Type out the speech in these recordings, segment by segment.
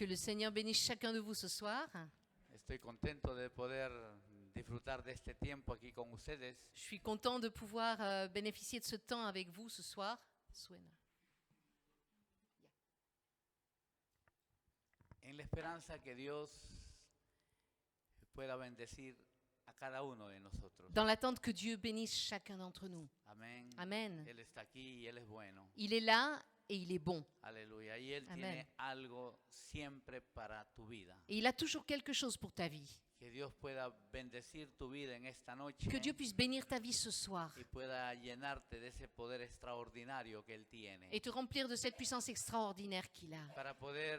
Que le Seigneur bénisse chacun de vous ce soir. Estoy contento de poder disfrutar de este tiempo aquí con ustedes. Je suis content de pouvoir bénéficier de ce temps avec vous ce soir. Suena. En la esperanza que Dios pueda bendecir a cada uno de nosotros. Dans l'attente que Dieu bénisse chacun d'entre nous. Amén. Amen. Él está aquí y Él es bueno. Il est là et il est bon. Aleluya. Y Él Amén. tiene algo siempre para tu vida. Et il a toujours quelque chose pour ta vie. Que Dios pueda bendecir tu vida en esta noche. Que Dieu puisse bénir ta vie ce soir Y pueda llenarte de ese poder extraordinario que Él tiene. et te remplir de cette puissance extraordinaire qu'il a, Para poder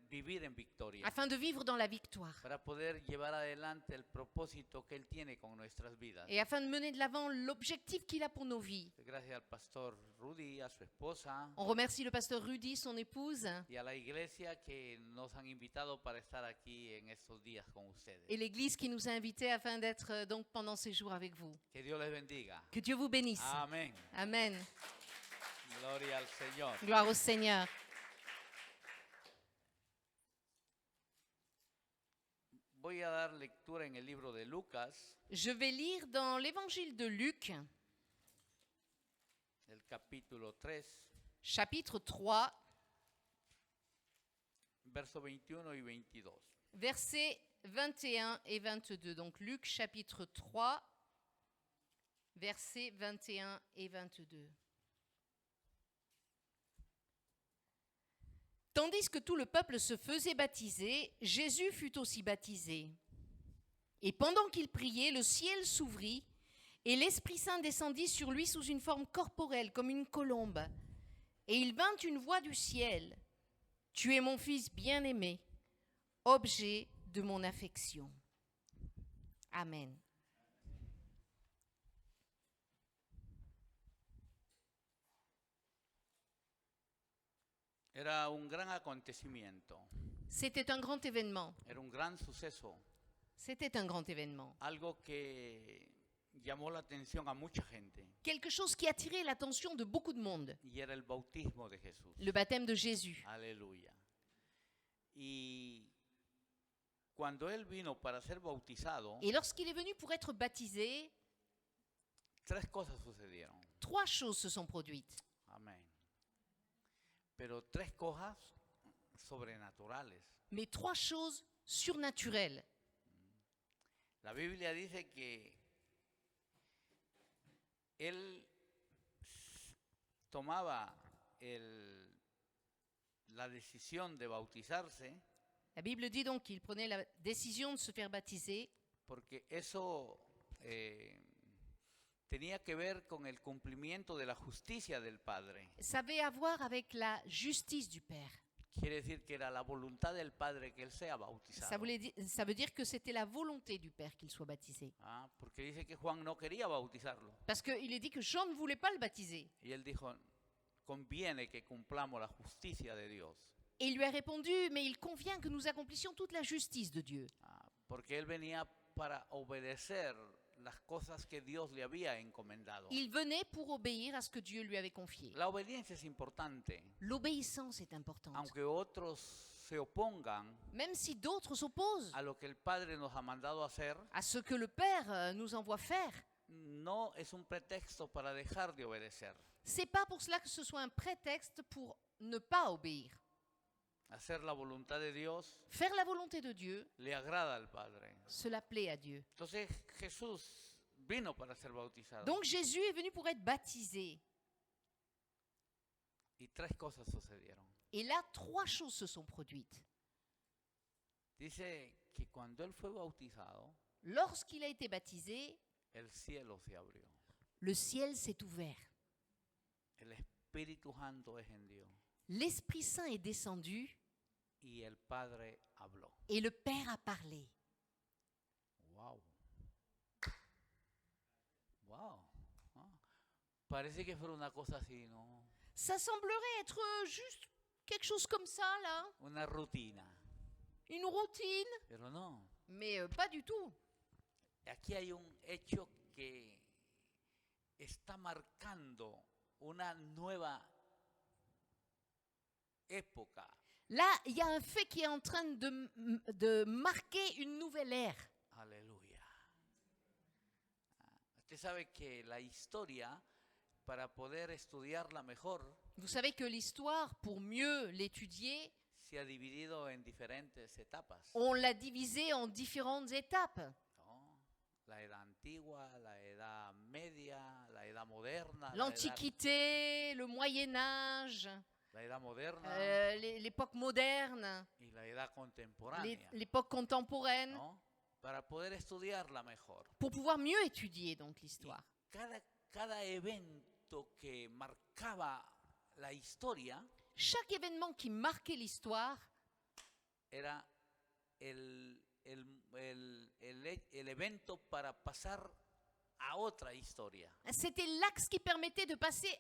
vivir en victoria. afin de vivre dans la victoire Para poder llevar adelante el propósito que Él tiene con nuestras vidas. et afin de mener de l'avant l'objectif qu'il a pour nos vies. Gracias al pastor Rudy, a su esposa On remercie le pasteur Rudy, son épouse, y a la iglesia que nos han invitado para estar aquí en estos días con ustedes. et l'Église qui nous a invités afin d'être donc pendant ces jours avec vous. Que Dios les bendiga. Que Dieu vous bénisse. Amén. Amen. Gloria al Señor. Gloire au Seigneur. Voy a dar lectura en el libro de Lucas, Je vais lire dans l'évangile de Luc, el capítulo 3, chapitre 3, verso 21 y 22. versets 21 et 22. Donc Luc, chapitre 3, versets 21 et 22. Tandis que tout le peuple se faisait baptiser, Jésus fut aussi baptisé. Et pendant qu'il priait, le ciel s'ouvrit et l'Esprit Saint descendit sur lui sous une forme corporelle comme une colombe. Et il vint une voix du ciel. « Tu es mon Fils bien-aimé, objet de mon affection. » Amen. Era un gran acontecimiento, C'était un grand événement. era un gran suceso, C'était un grand événement. algo que llamó la atención a mucha gente Quelque chose qui attirait l'attention de beaucoup de monde. y era el bautismo de Jesús. Le baptême de Jésus. Aleluya. Y cuando Él vino para ser bautizado, Et lorsqu'il est venu pour être baptisé, tres cosas sucedieron. 3 choses se sont produites. Amén. Pero tres cosas sobrenaturales. Mais 3 choses surnaturelles. La Biblia dice que Él tomaba la decisión de bautizarse La Bible dit donc qu'il prenait la décision de se faire baptiser porque eso tenía que ver con el cumplimiento de la justicia del Padre. Ça avait à voir avec la justice du Père. Quiere decir que era la voluntad del Padre que Él sea bautizado. Ça veut dire que c'était la volonté du Père qu'il soit baptisé. Ah, porque dice que Juan no quería bautizarlo. Parce qu'il est dit que Jean ne voulait pas le baptiser. Y Él dijo, conviene que cumplamos la justicia de Dios. Et il lui a répondu, mais il convient que nous accomplissions toute la justice de Dieu. Ah, porque Él venía para obedecer las cosas que Dios le había encomendado. Il venait pour obéir à ce que Dieu lui avait confié. La obediencia es importante, L'obéissance est importante. aunque otros se opongan Même si d'autres s'opposent a lo que el Padre nos ha mandado hacer, à ce que le Père nous envoie faire, no es un pretexto para dejar de obedecer. c'est pas pour cela que ce soit un prétexte pour ne pas obéir. Hacer la voluntad de Dios Faire la volonté de Dieu, le agrada al Padre. cela plaît à Dieu. Entonces Jesús vino para ser bautizado. Donc Jésus est venu pour être baptisé. Y tres cosas sucedieron. Et là, 3 choses se sont produites. Dice que cuando Él fue bautizado, Lorsqu'il a été baptisé, el cielo se abrió. le ciel s'est ouvert. El Espíritu Santo descendió L'Esprit Saint est descendu y el Padre habló. et le Père a parlé. Wow. Wow. Ah. Parece que fuera una cosa así, ¿no? Ça semblerait être juste quelque chose comme ça, là. Una rutina. Une routine. Pero no. Mais pas du tout. Aquí hay un hecho que está marcando una nueva época Là, il y a un fait qui est en train de marquer une nouvelle ère. Aleluya. Usted sabe que la historia, para poder estudiarla mejor, Vous savez que l'histoire, pour mieux l'étudier, se ha dividido en diferentes etapas, on l'a divisée en différentes étapes. ¿no? La edad antigua, la edad media, la edad moderna, L'Antiquité, le Moyen Âge, la edad moderna l'époque moderne, y la edad contemporánea, l'époque contemporaine, ¿no? Para poder estudiarla mejor. pour pouvoir mieux étudier donc l'histoire. Cada evento que marcaba la historia Chaque événement qui marquait l'histoire era el evento para pasar a otra historia. c'était l'axe qui permettait de passer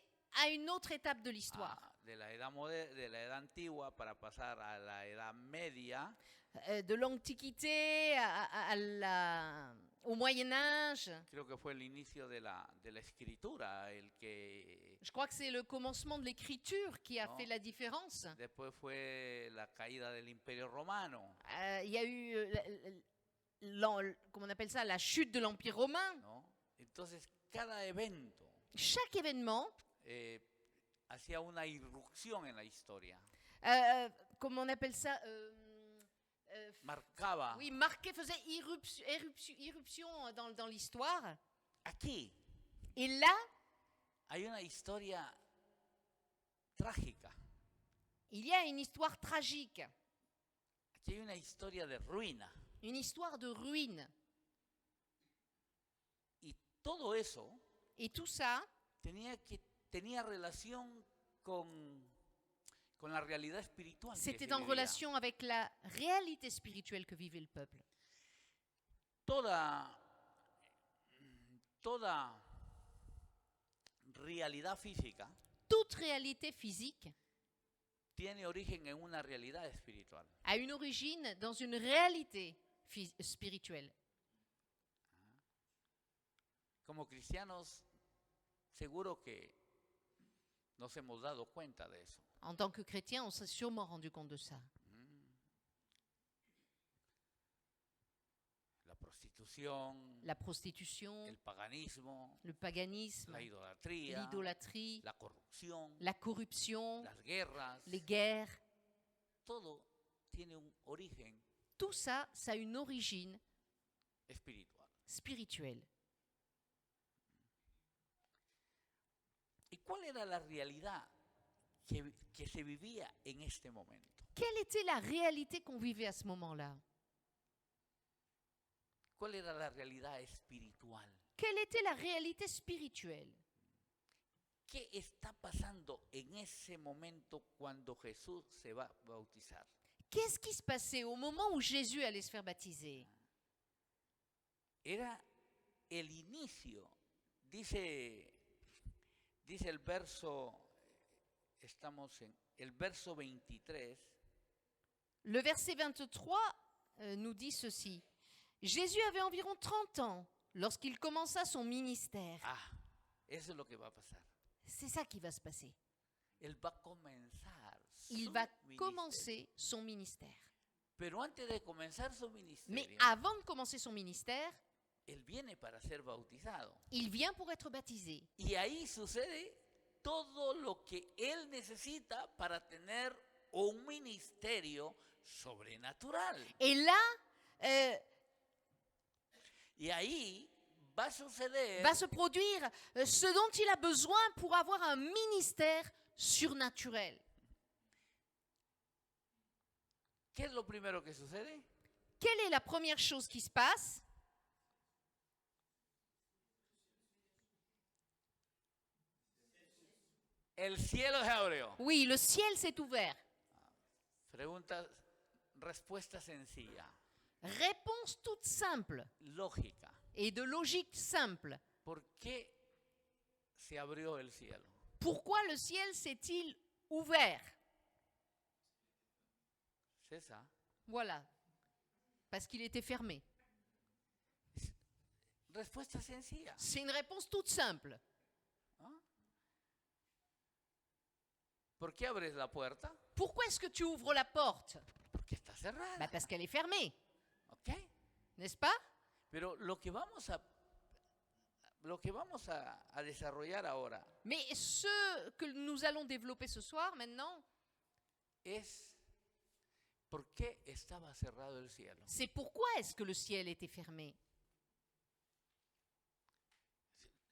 à une autre étape de l'histoire. De la edad antigua para pasar a la edad media, De l'Antiquité au Moyen Âge. creo que fue el inicio de la escritura, el que Je crois que c'est le commencement de l'écriture qui a Non. fait la différence. después fue la caída del Imperio Romano, Il y a eu, comment on appelle ça, la chute de l'Empire romain. ¿no? Entonces, cada evento Chaque événement, hacía una irrupción en la historia, comment on appelle ça, marcaba. oui, marqué, faisait irruption dans l'histoire. Aquí Et là, hay una historia trágica, il y a une histoire tragique, aquí hay una historia de ruina, une histoire de ruine. y todo eso Et tout ça, tenía relación con la realidad espiritual que c'était se en vivía. relation avec la réalité spirituelle que vivait le peuple. Toda realidad física Toute réalité physique tiene origen en una realidad espiritual. a une origine dans une réalité spirituelle. Como cristianos, seguro que nos hemos dado cuenta de eso. En tant que chrétien, on s'est sûrement rendu compte de ça. La prostitución, La prostitution, el paganismo, le paganisme, la idolatría, l'idolâtrie, la corrupción, la corruption, las guerras, les guerres. todo tiene un origen Tout ça, ça a une origine espiritual. spirituelle. ¿Y cuál era la realidad que se vivía en este momento? Quelle était la réalité qu'on vivait à ce moment-là? ¿Cuál era la realidad espiritual? Quelle était la réalité spirituelle? ¿Qué está pasando en ese momento cuando Jesús se va a bautizar? Qu'est-ce qui se passait au moment où Jésus allait se faire baptiser? Era el inicio, dice el verso, estamos en el verso 23. Le verset 23 nous dit ceci. Jésus avait environ 30 ans lorsqu'il commença son ministère. Ah, eso es lo que va a pasar. C'est ça qui va se passer. Él va a comenzar Il su va ministerio. commencer son ministère. Pero antes de comenzar su Mais ministerio, avant de commencer son ministère, él viene para ser bautizado. il vient pour être baptisé. Y ahí sucede todo lo que él necesita para tener un ministerio sobrenatural. Et là, Y ahí va a suceder va se produire ce dont il a besoin pour avoir un ministère surnaturel. ¿Qué es lo primero que sucede? Quelle est la première chose qui se passe? El cielo se abrió. Oui, le ciel s'est ouvert. Respuesta sencilla, Réponse toute simple lógica. et de logique simple. ¿Por qué se abrió el cielo? Pourquoi le ciel s'est-il ouvert? C'est ça. Voilà. Parce qu'il était fermé. Respuesta sencilla. C'est une réponse toute simple. ¿No? ¿Por qué abres la puerta? Pourquoi est-ce que tu ouvres la porte? Porque está cerrada. Bah, parce qu'elle est fermée, ¿Ok? n'est-ce pas? Pero lo que vamos a desarrollar ahora Mais ce que nous allons développer ce soir, maintenant, es por qué estaba cerrado el cielo. c'est pourquoi est-ce que le ciel était fermé.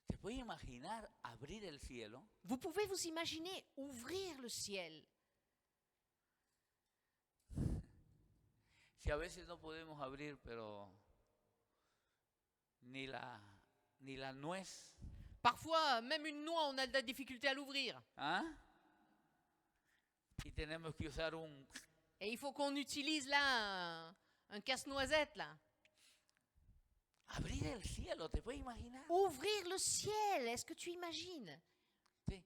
¿Se puede imaginar abrir el cielo? Vous pouvez vous imaginer ouvrir le ciel. Si a veces no podemos abrir, pero ni la nuez, Parfois, même une noix, on a de la difficulté à l'ouvrir. ¿ah? Y tenemos que usar un... Et il faut qu'on utilise là un casse-noisette là. Abrir el cielo, ¿te puedes imaginar? Ouvrir le ciel, est-ce que tu imagines? Sí.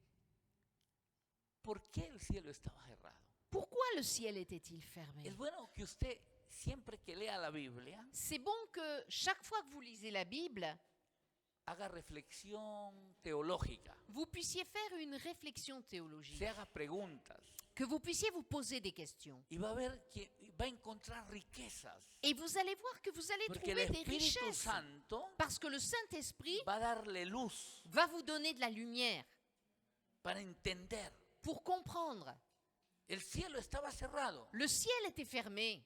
¿Por qué el cielo estaba cerrado? Pourquoi le ciel était-il fermé? Es bueno que usted, siempre que lea la Biblia, C'est bon que chaque fois que vous lisez la Bible, haga reflexión teológica, vous puissiez faire une réflexion théologique, se haga preguntas que vous puissiez vous poser des questions. y va a ver que va a encontrar riquezas. Et vous allez voir que vous allez Porque el trouver des Espíritu richesses. Santo Parce que le Saint-Esprit va a darle luz va vous donner de la lumière para entender. pour comprendre. El cielo estaba cerrado. Le ciel était fermé.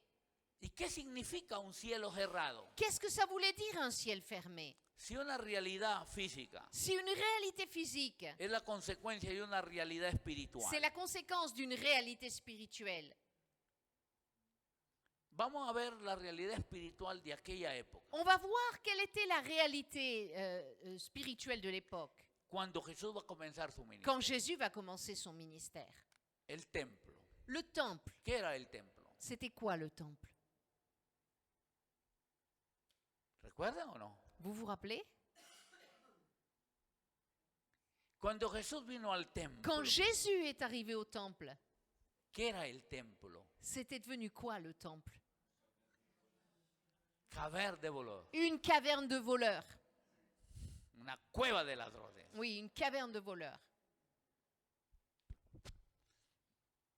¿Y qué significa un cielo cerrado? Qu'est-ce que ça voulait dire un ciel fermé? Si una realidad física Si une réalité physique, es la consecuencia de una realidad espiritual, c'est la conséquence d'une réalité spirituelle. vamos a ver la realidad espiritual de aquella época, On va voir quelle était la réalité spirituelle de l'époque, cuando Jesús va a comenzar su ministerio. quand Jésus va commencer son ministère. El templo. Le temple, ¿Qué era el templo? c'était quoi le temple? ¿Recuerdan o no? Vous vous rappelez? Cuando Jesús vino al templo, Quand Jésus est arrivé au temple, ¿qué era el templo? c'était devenu quoi le temple? Caver de volor, Une caverne de voleurs. una cueva de ladrones. Oui, une caverne de voleurs.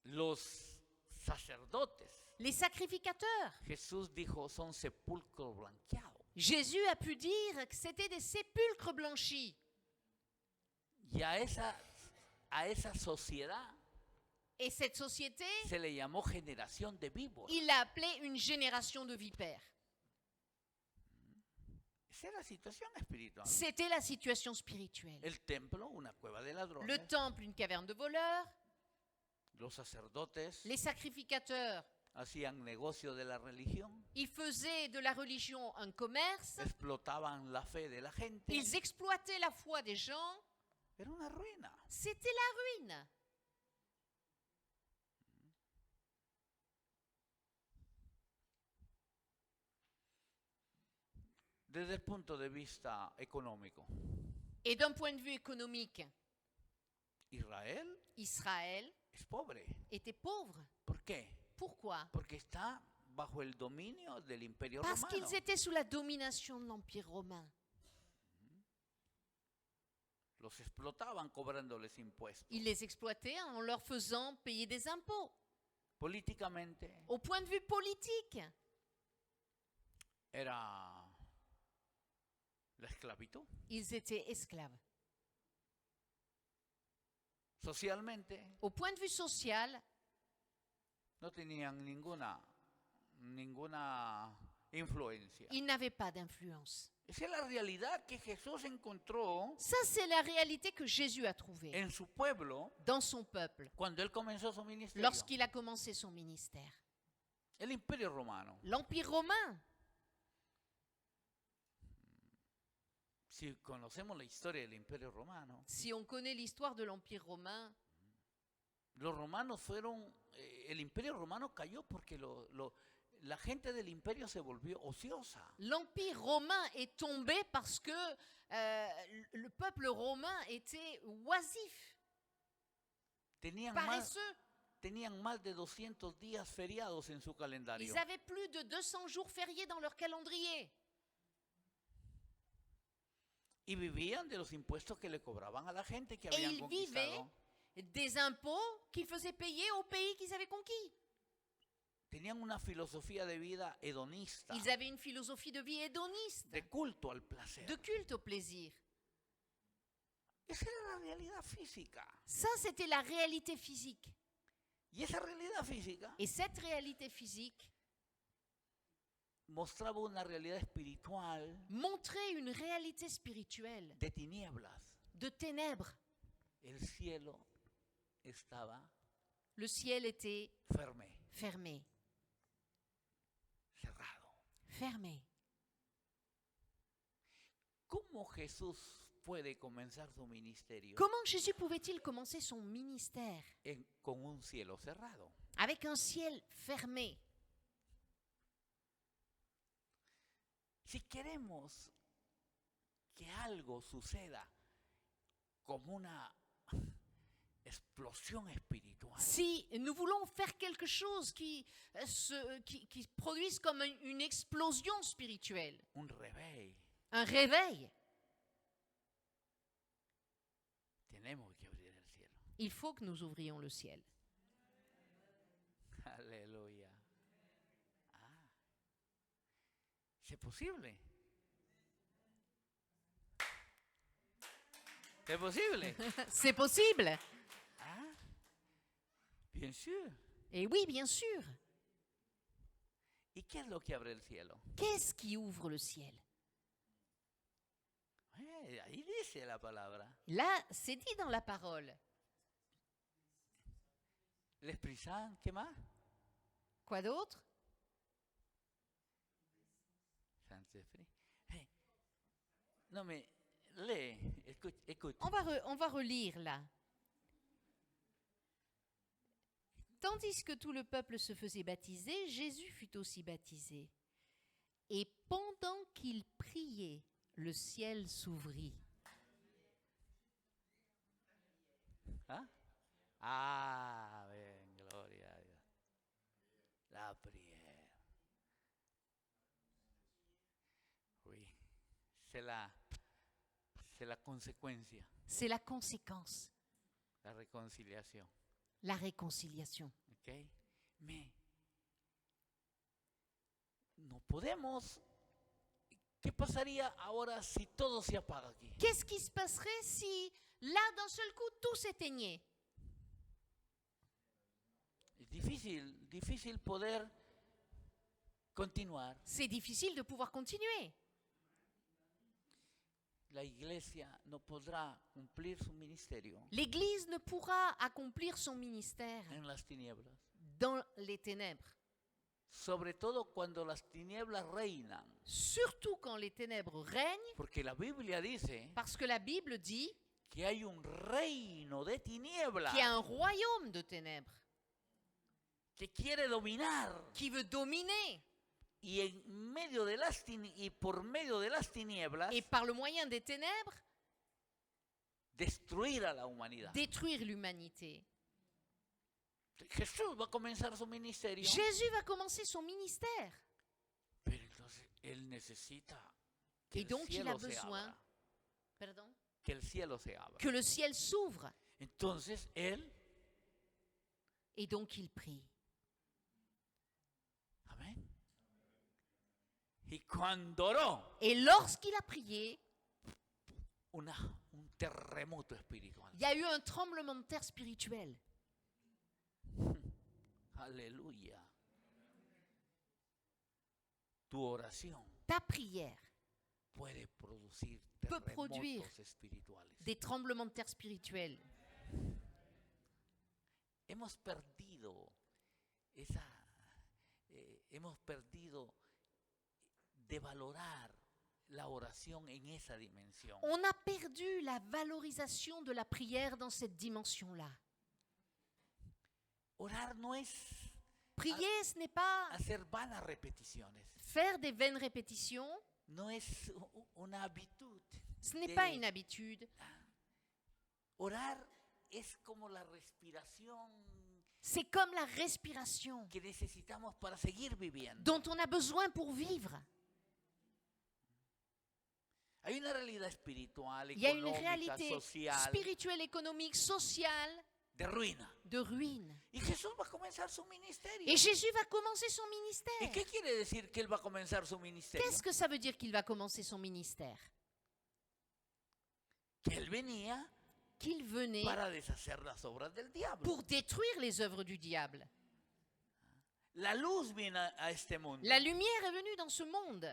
Los sacerdotes, Les sacrificateurs. Jesús dijo, son sepulcros blanqueados. Jésus a pu dire que c'était des sépulcres blanchis. Y a esa sociedad Et cette société, se le llamó generación de víboras. il l'a appelée une génération de vipères. Esa es la situación espiritual. C'était la situation spirituelle. El templo, una cueva de ladrones. Le temple, une caverne de voleurs. Los sacerdotes Les sacrificateurs, hacían negocio de la religión, ils faisaient de la religion un commerce. explotaban la fe de la gente. Ils exploitaient la foi des gens. Era una ruina. C'était la ruine. Desde el punto de vista económico, Et d'un point de vue économique, Israel Israël es pobre. était pauvre. ¿Por qué? Pourquoi? Porque está bajo el dominio del Imperio Parce Romano. qu'ils étaient sous la domination de l'Empire romain. Los explotaban cobrándoles impuestos. Ils les exploitaient en leur faisant payer des impôts. Políticamente Au point de vue politique, era la esclavitud. ils étaient esclaves. Socialmente Au point de vue social, no tenían ninguna influencia. ils n'avaient pas d'influence. Esa es la realidad que Jesús encontró Ça, c'est la réalité que Jésus a trouvée en su pueblo dans son peuple cuando él comenzó su ministerio. lorsqu'il a commencé son ministère. El Imperio Romano. L'Empire romain, Si conocemos la historia del Imperio Romano, si on connaît l'histoire de l'Empire romain, los romanos el Imperio Romano cayó porque la gente del imperio se volvió ociosa. l'Empire romain est tombé parce que le peuple romain était oisif, Tenían paresseux. más de 200 días feriados en su calendario. Ils avaient plus de 200 jours fériés dans leur calendrier. Y vivían de los impuestos que le cobraban a la gente que Et habían ils vivaient conquistado des impôts qu'ils faisaient payer au pays qu'ils avaient conquis. Tenían una filosofía de vida hedonista, Ils avaient une philosophie de vie hédoniste, de culto al placer. de culte au plaisir. Esa era la realidad física. Ça, c'était la réalité physique. Y esa realidad física Et cette réalité physique mostraba una realidad espiritual montrait une réalité spirituelle de tinieblas. de ténèbres. El cielo estaba Le ciel était fermé, fermé, cerrado. fermé. ¿Cómo Jesús puede comenzar su ministerio Comment Jésus pouvait-il commencer son ministère con un cielo cerrado? avec un ciel fermé? Si queremos que algo suceda como una explosión espiritual, Si nous voulons faire quelque chose qui produise comme une explosion spirituelle, un réveil, un réveil, tenemos que abrir el cielo. il faut que nous ouvrions le ciel. Aleluya. Ah, ¿es posible? ¿Es posible? C'est possible. Ah, bien sûr. Et oui, bien sûr. ¿Y qué es lo que abre el cielo? Qu'est-ce qui ouvre le ciel? Ahí dice la palabra. Là, c'est dit dans la parole. L'Esprit Saint, ¿qué más? Quoi d'autre? Saint-Esprit. Non mais, lee, écoute. On va relire là. Tandis que tout le peuple se faisait baptiser, Jésus fut aussi baptisé. Et pendant qu'il priait, le ciel s'ouvrit. ¿Ah? Ah, bien, gloria a Dios. La prière. Oui, c'est la consecuencia, C'est la conséquence, la réconciliation. la réconciliation. ¿Ok? Mais no podemos. ¿Qué pasaría ahora si todo se apaga aquí? Qu'est-ce qui se passerait si, là, d'un seul coup, tout s'éteignait? Es difícil poder continuar. C'est difficile de pouvoir continuer. La iglesia no podrá cumplir su ministerio L'Église ne pourra accomplir son ministère en las tinieblas. dans les ténèbres. Sobre todo cuando las tinieblas reinan. Surtout quand les ténèbres règnent, Porque la Biblia dice parce que la Bible dit que hay un reino de tinieblas qu'il y a un royaume de ténèbres que quiere dominar qui veut dominer. y por medio de las tinieblas Et par le moyen des ténèbres, destruir a la humanidad. détruire l'humanité. Jesús va a comenzar su ministerio, Jésus va commencer son ministère. pero entonces él necesita que Et el donc il a cielo se besoin abra, que el cielo se abra. que le ciel s'ouvre. Entonces él, Et donc il prie. amén. Y cuando oró, Et lorsqu'il a prié, un terremoto espiritual. il y a eu un tremblement de terre spirituel. Aleluya. Tu oración Ta prière puede producir peut produire terremotos espirituales. des tremblements de terre spirituels. Hemos perdido de valorar la oración en esa dimensión. On a perdu la valorisation de la prière dans cette dimension-là. Orar no es Prier, ce n'est pas hacer vanas repeticiones, faire des vaines répétitions, no es una habitud. ce n'est pas une habitude. Orar es como la respiración C'est comme la respiration que necesitamos para seguir viviendo. dont on a besoin pour vivre. Hay una realidad espiritual, Il y a une económica, réalité social, spirituelle, économique, sociale de ruina. de ruine. Y Jesús va a comenzar su ministerio. Et Jésus va commencer son ¿Y ministère. qué quiere decir que él va a comenzar su ministerio? Qu'est-ce que ça veut dire qu'il va commencer son ministère? Que él venía Qu'il venait para deshacer las obras del diablo. pour détruire les œuvres du diable. La luz viene a este mundo La lumière est venue dans ce monde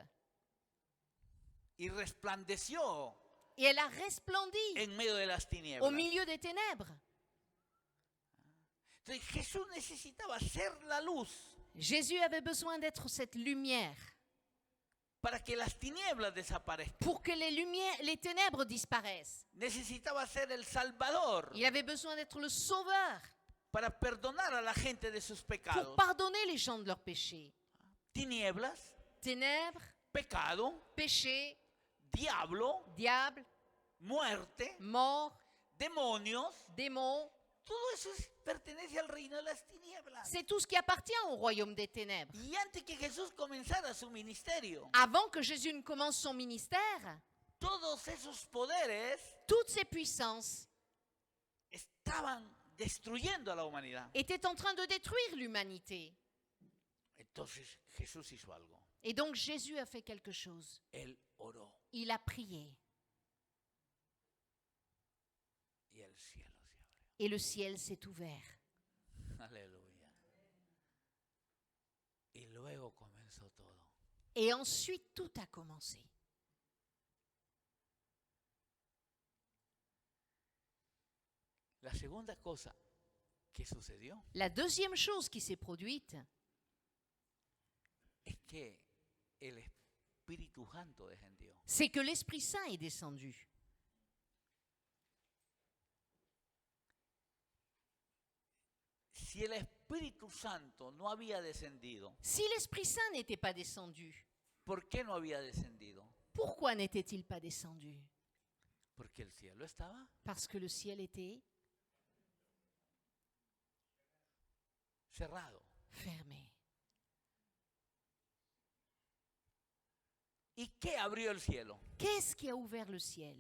y resplandeció et elle a resplendi en medio de las au tinieblas. milieu des ténèbres. Entonces Jesús necesitaba ser la luz Jésus avait besoin d'être cette lumière para que las tinieblas desaparezcan. pour que les ténèbres disparaissent. Necesitaba ser el Salvador Il avait besoin d'être le sauveur para perdonar a la gente de sus pour pecados. pardonner les gens de leurs péchés. Tinieblas, Ténèbres, pecado, péché, diablo, diable, muerte, mort, demonios, démons. todo eso pertenece al reino de las tinieblas. C'est tout ce qui appartient au royaume des ténèbres. Y antes que Jesús comenzara su ministerio, Avant que Jésus ne commence son ministère, todos esos poderes toutes ces puissances estaban destruyendo a la humanidad. étaient en train de détruire l'humanité. Entonces Jesús hizo algo. Et donc Jésus a fait quelque chose. Él oró Il a prié y el cielo se abrió. et le ciel s'est ouvert. Aleluya. Y luego comenzó todo. Et ensuite tout a commencé. La segunda cosa que sucedió La deuxième chose qui s'est produite, es que el Espíritu Santo descendió. c'est que l'Esprit Saint est descendu. Si el Espíritu Santo no había descendido, Si l'Esprit Saint n'était pas descendu, ¿por qué no había descendido? pourquoi n'était-il pas descendu? Porque el cielo estaba Parce que le ciel était cerrado. fermé. ¿Y qué abrió el cielo? Qu'est-ce qui a ouvert le ciel?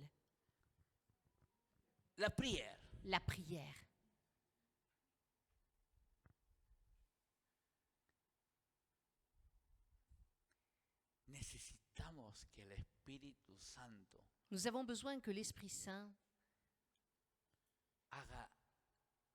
La prière. La prière. Necesitamos que el Espíritu Santo Nous avons besoin que l'Esprit Saint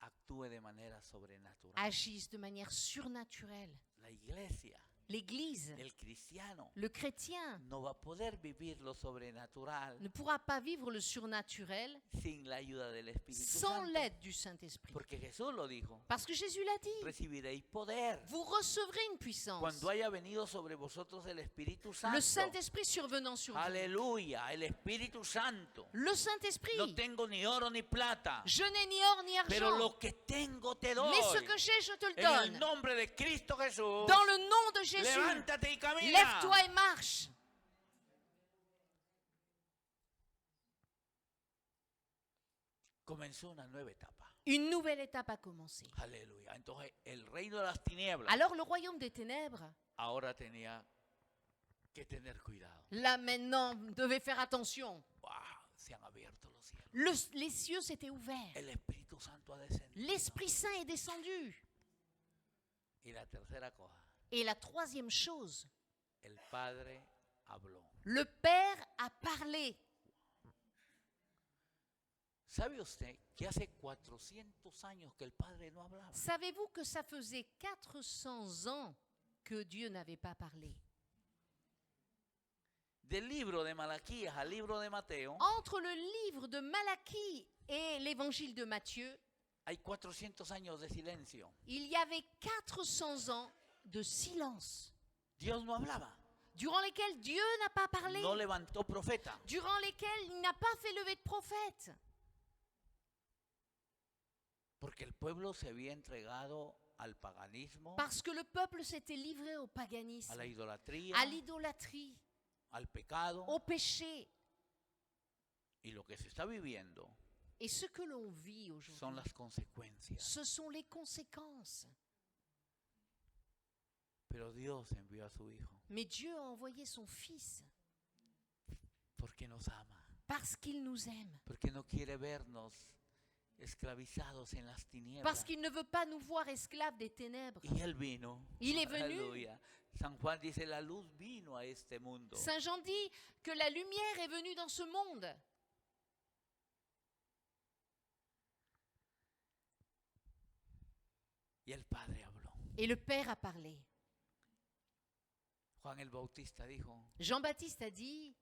actúe de manera sobrenatural. agisse de manière surnaturelle. La iglesia, L'Église, el cristiano, le chrétien, no va a poder vivir lo sobrenatural ne pourra pas vivre le surnaturel sin la ayuda del Espíritu sans Santo. l'aide du Saint-Esprit. Porque Jesús lo dijo. Parce que Jésus l'a dit. Recibiréis poder Vous recevrez une puissance. cuando haya venido sobre vosotros el Espíritu Le Santo. Saint-Esprit survenant sur vous. Aleluya, el Espíritu Santo. Le Saint-Esprit. No tengo ni oro ni plata, Je n'ai ni or ni pero argent. lo que tengo te doy. Mais ce que j'ai, je te le En el donne. nombre de Cristo Jesús, Dans le nom de Jésus, levántate y camina. lève-toi et marche. Comenzó una nueva etapa. Une nouvelle étape a commencé. Aleluya. Entonces el reino de las tinieblas Alors le royaume des ténèbres, ahora tenía que tener cuidado. là maintenant, devait faire attention. Wow, se han abierto los cielos. Les cieux s'étaient ouverts. El Espíritu Santo ha descendido. L'Esprit Saint est descendu. Y la tercera cosa, Et la troisième chose, el Padre habló. le Père a parlé. ¿Sabe usted que hace 400 años que el Padre no hablaba? Savez-vous que ça faisait 400 ans que Dieu n'avait pas parlé? Del libro de Malaquías al libro de Mateo Entre le livre de Malachie et l'évangile de Matthieu, hay 400 años de silencio. il y avait 400 ans de silence, Dios no hablaba, durant lesquels Dieu n'a pas parlé, no levantó profeta. durant lesquels il n'a pas fait lever de prophète, Porque el pueblo se había entregado al paganismo, parce que le peuple s'était livré au a paganisme, la idolatría, à l'idolâtrie, al pecado. au péché. Y lo que se está viviendo Et ce que l'on vit son aujourd'hui, las consecuencias. ce sont les conséquences. Pero Dios envió a su Hijo Mais Dieu a envoyé son Fils porque nos ama, parce qu'il nous aime, porque no quiere vernos esclavizados en las tinieblas. parce qu'il ne veut pas nous voir esclaves des ténèbres. Y Él vino. Il est venu. Aleluya. San Juan dice, la luz vino a este mundo. Saint Jean dit que la lumière est venue dans ce monde. Y el Padre habló. Et le Père a parlé. Juan el Bautista dijo, Jean-Baptiste a dit,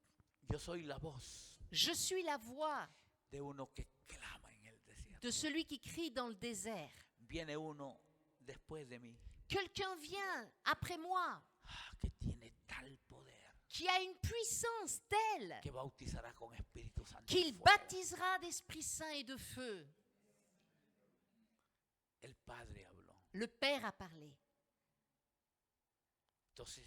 yo soy la voz je suis la voix de uno que clama en el desierto. de celui qui crie dans le désert. Viene uno después de mí, Quelqu'un vient après moi que tiene tal poder, qui a une puissance telle que bautizará con Espíritu Santo. y qu'il fuego. baptisera d'Esprit Saint et de feu. El Padre habló. Le Père a parlé. Entonces,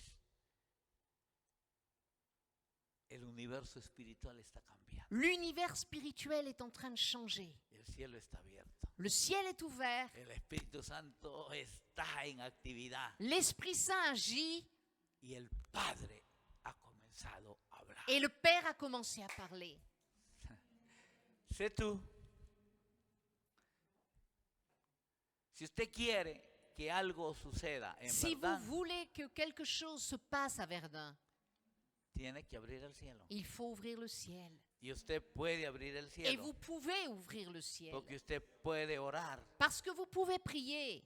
el universo espiritual está cambiando. L'univers spirituel est en train de changer. El cielo está abierto. Le ciel est ouvert. El Espíritu Santo está en actividad. L'Esprit Saint agit Y el Padre ha comenzado a hablar. et le Père a commencé à parler. Sé tú. Si usted quiere que algo suceda en Si vous verdad, voulez que quelque chose se passe à Verdun, tiene que abrir el cielo. il faut ouvrir le ciel. Y usted puede abrir el Et cielo. vous pouvez ouvrir le ciel. Porque usted puede orar. Parce que vous pouvez prier.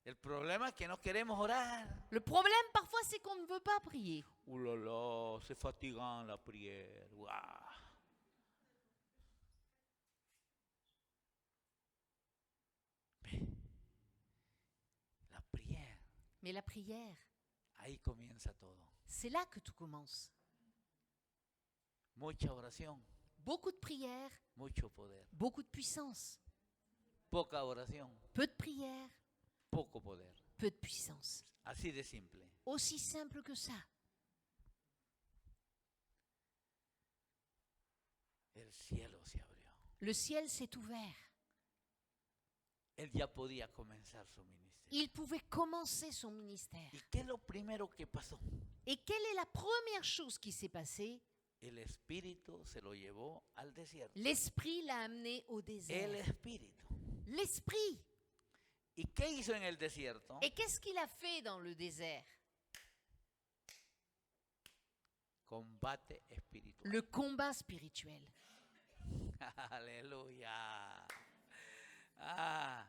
El problema es que no queremos orar. Le problème parfois c'est qu'on ne veut pas prier. Ouh là là, c'est fatigant la prière. Waouh. Mais la prière, Mais la prière, ahí comienza todo. c'est là que tout commence. Mucha oración, Beaucoup de prières, mucho poder. beaucoup de puissance. Poca oración, Peu de prières, poco poder. peu de puissance. Así de simple. Aussi simple que ça. El cielo se abrió. Le ciel s'est ouvert. Él ya podía comenzar su ministerio. Il pouvait commencer son ministère. ¿Y qué es lo primero que pasó? Et quelle est la première chose qui s'est passée? El Espíritu se lo llevó al desierto. L'Esprit l'a amené au El désert. Espíritu. L'Esprit. ¿Y qué hizo en el desierto? Et qu'est-ce qu'il a fait dans le désert? Combate espiritual. Le combat spirituel. Aleluya. Ah,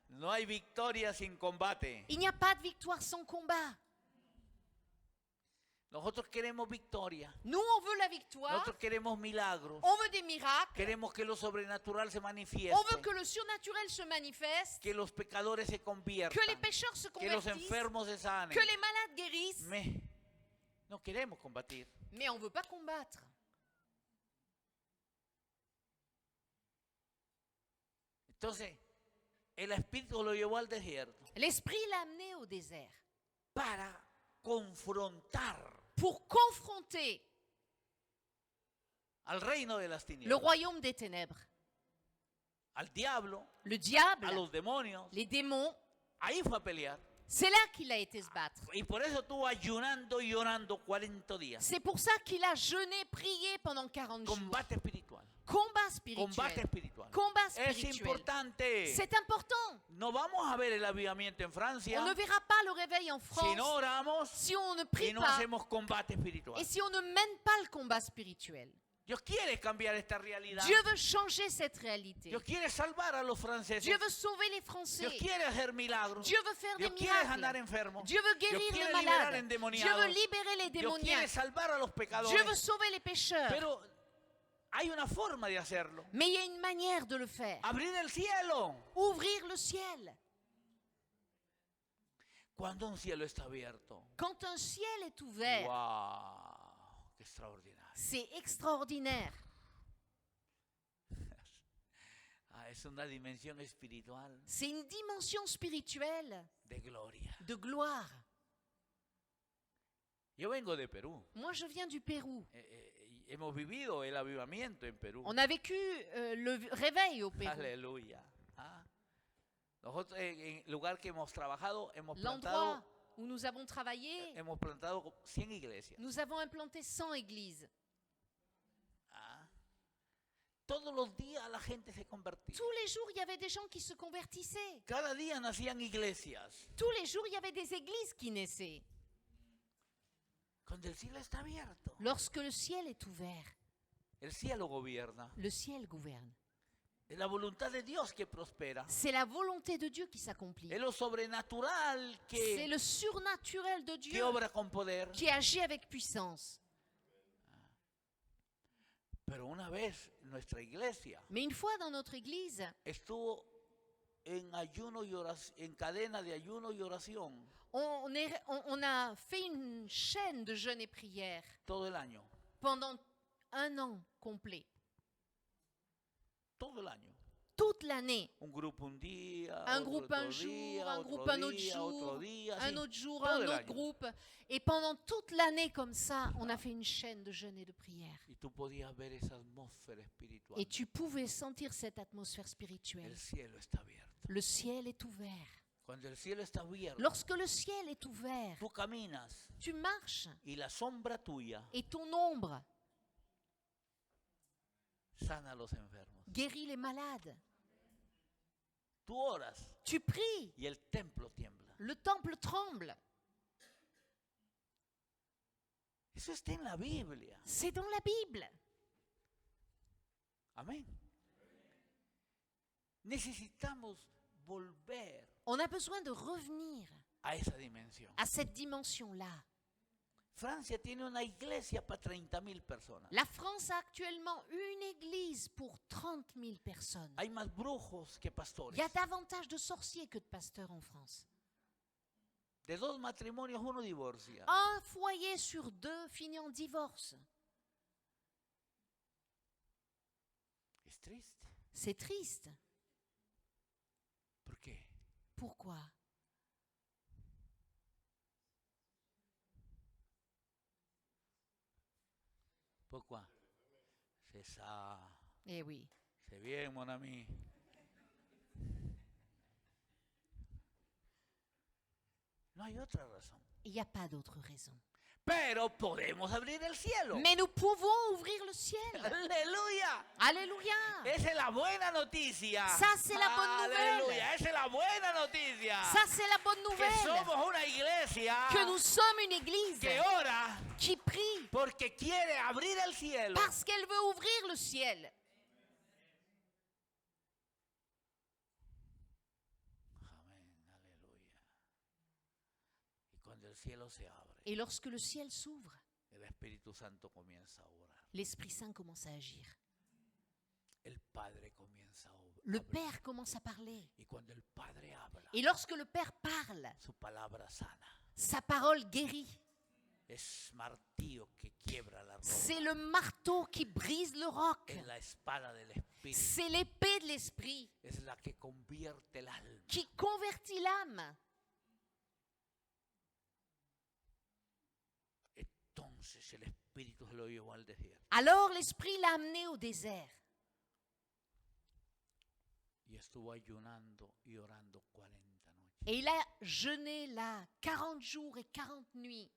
no hay victoria sin combate. Il n'y a pas de victoire sans combat. Nosotros queremos victoria. Nous, on veut la victoire. Nosotros queremos milagros. On veut des miracles. Queremos que lo sobrenatural se On veut manifieste. que le surnaturel se manifeste. Que los pecadores se conviertan. Que les pécheurs se Que los convertissent. enfermos se sanen. Que les malades guérissent. No queremos combatir. Mais on ne veut pas combattre. Entonces, el Espíritu lo llevó al desierto L'Esprit l'a amené au désert para confrontar pour confronter al reino de las le tinieblas, royaume des ténèbres. al diablo, Le diable, a los demonios. les démons, Ahí fue a pelear. c'est là qu'il a été se battre. Y por eso estuvo ayunando y orando 40 días. C'est pour ça qu'il a jeûné, prié pendant 40 jours. Combate espiritual. Combat Combate spirituel. espiritual. Combat Es spirituel. importante. C'est important. No vamos a ver el avivamiento en Francia On ne verra pas le réveil en si France no oramos si on ne y prie no pas hacemos combate espiritual. et si on ne mène pas le combat spirituel. Dios quiere cambiar esta realidad. Dieu veut changer cette réalité. Dios quiere salvar a los franceses. Dieu veut sauver les Français. Dios quiere hacer milagros. Dieu veut faire des Dios quiere sanar miracles. enfermos. Dieu veut Dios guérir les quiere liberar malades. Dieu endemoniados. veut libérer les Dios quiere démoniaques. salvar a los Dieu veut pecadores. sauver les pécheurs. Pero hay una forma de hacerlo. Mais il y a une manière de le faire. Abrir el cielo. Ouvrir le ciel. Cuando un cielo está abierto. Quand un ciel est ouvert, ¡Wow! ¡Qué extraordinario! c'est extraordinaire. Es una dimensión espiritual C'est une dimension spirituelle de gloria. de gloire. Yo vengo de Perú. Moi, je viens du Pérou. Hemos vivido el avivamiento en Perú. On a vécu le réveil au Pérou. Aleluya. Nosotros en el lugar que hemos trabajado L'endroit où nous avons travaillé, hemos plantado 100 iglesias. nous avons implanté 100 églises. todos los días la gente se convertía. Tous les jours, il y avait des gens qui se convertissaient. Cada día nacían iglesias. Tous les jours, il y avait des églises qui naissaient. Cuando el cielo está abierto, Lorsque le ciel est ouvert, el cielo gobierna. le ciel gouverne. Es la voluntad de Dios que prospera. C'est la volonté de Dieu qui s'accomplit. Es lo sobrenatural C'est le surnaturel de que Dieu obra con poder. qui agit avec puissance. Pero una vez nuestra iglesia Mais une fois dans notre église, estuvo en ayuno y oración, en cadena de ayuno y oración on a fait une chaîne de jeûne et prière todo el año. pendant un an complet. Todo el año. Toute l'année. Un grupo un día, Un otro groupe otro un jour, día, un otro groupe un autre día, jour, otro día, un así. autre jour, todo un el autre año. groupe. Et pendant toute l'année comme ça, on a fait une chaîne de jeûne et de prière. Y tú podías ver esa atmósfera espiritual. Et tu pouvais sentir cette atmosphère spirituelle. El cielo está abierto. Le ciel est ouvert. Cuando el cielo está abierto, Lorsque le ciel est ouvert, tú caminas tu marches y la sombra tuya et ton ombre sana a los enfermos. guérit les malades. Tú oras Tu pries, y el templo tiembla. le temple tremble. Eso está en la Biblia. C'est dans la Bible. Amén. Necesitamos volver On a besoin de revenir a esa dimensión. à cette dimension-là. Francia tiene una iglesia para 30,000 personas. La France a actuellement une église pour 30 000 personnes. Hay más brujos que Il pastores. y a davantage de sorciers que de pasteurs en France. De 2 matrimonios, 1 divorcia. Un foyer sur 2 finit en divorce. Es triste. C'est triste. ¿Por qué? Pourquoi? Pourquoi? C'est ça. Eh oui. C'est bien, mon ami. No hay otra razón. Il n'y a pas d'autre raison. Pero podemos abrir el cielo. Mais nous pouvons ouvrir le ciel. Aleluya. Alléluia. Esa es la buena noticia. Ça, c'est la bonne nouvelle. Aleluya. Esa es la buena noticia. Ça, c'est la bonne Que nouvelle. somos una iglesia Que nous sommes une église que ora qui prie porque quiere abrir el cielo. parce qu'elle veut ouvrir le ciel. Amén. Aleluya. Y cuando el cielo se abre, Et lorsque le ciel s'ouvre, el Espíritu Santo comienza a orar. l'Esprit Saint commence à agir. El Padre comienza a obrar. Le Père commence à parler. Y cuando el Padre habla, Et lorsque le Père parle, su palabra sana. sa parole guérit. Es martillo que quiebra la roca. C'est le marteau qui brise le roc. Es la espada del Espíritu. C'est l'épée de l'Esprit Es la que convierte el alma. qui convertit l'âme. Entonces el Espíritu se lo llevó al desierto. Alors l'Esprit l'a amené au désert. Y estuvo ayunando y orando 40 noches. Et il a jeûné là 40 jours et 40 nuits.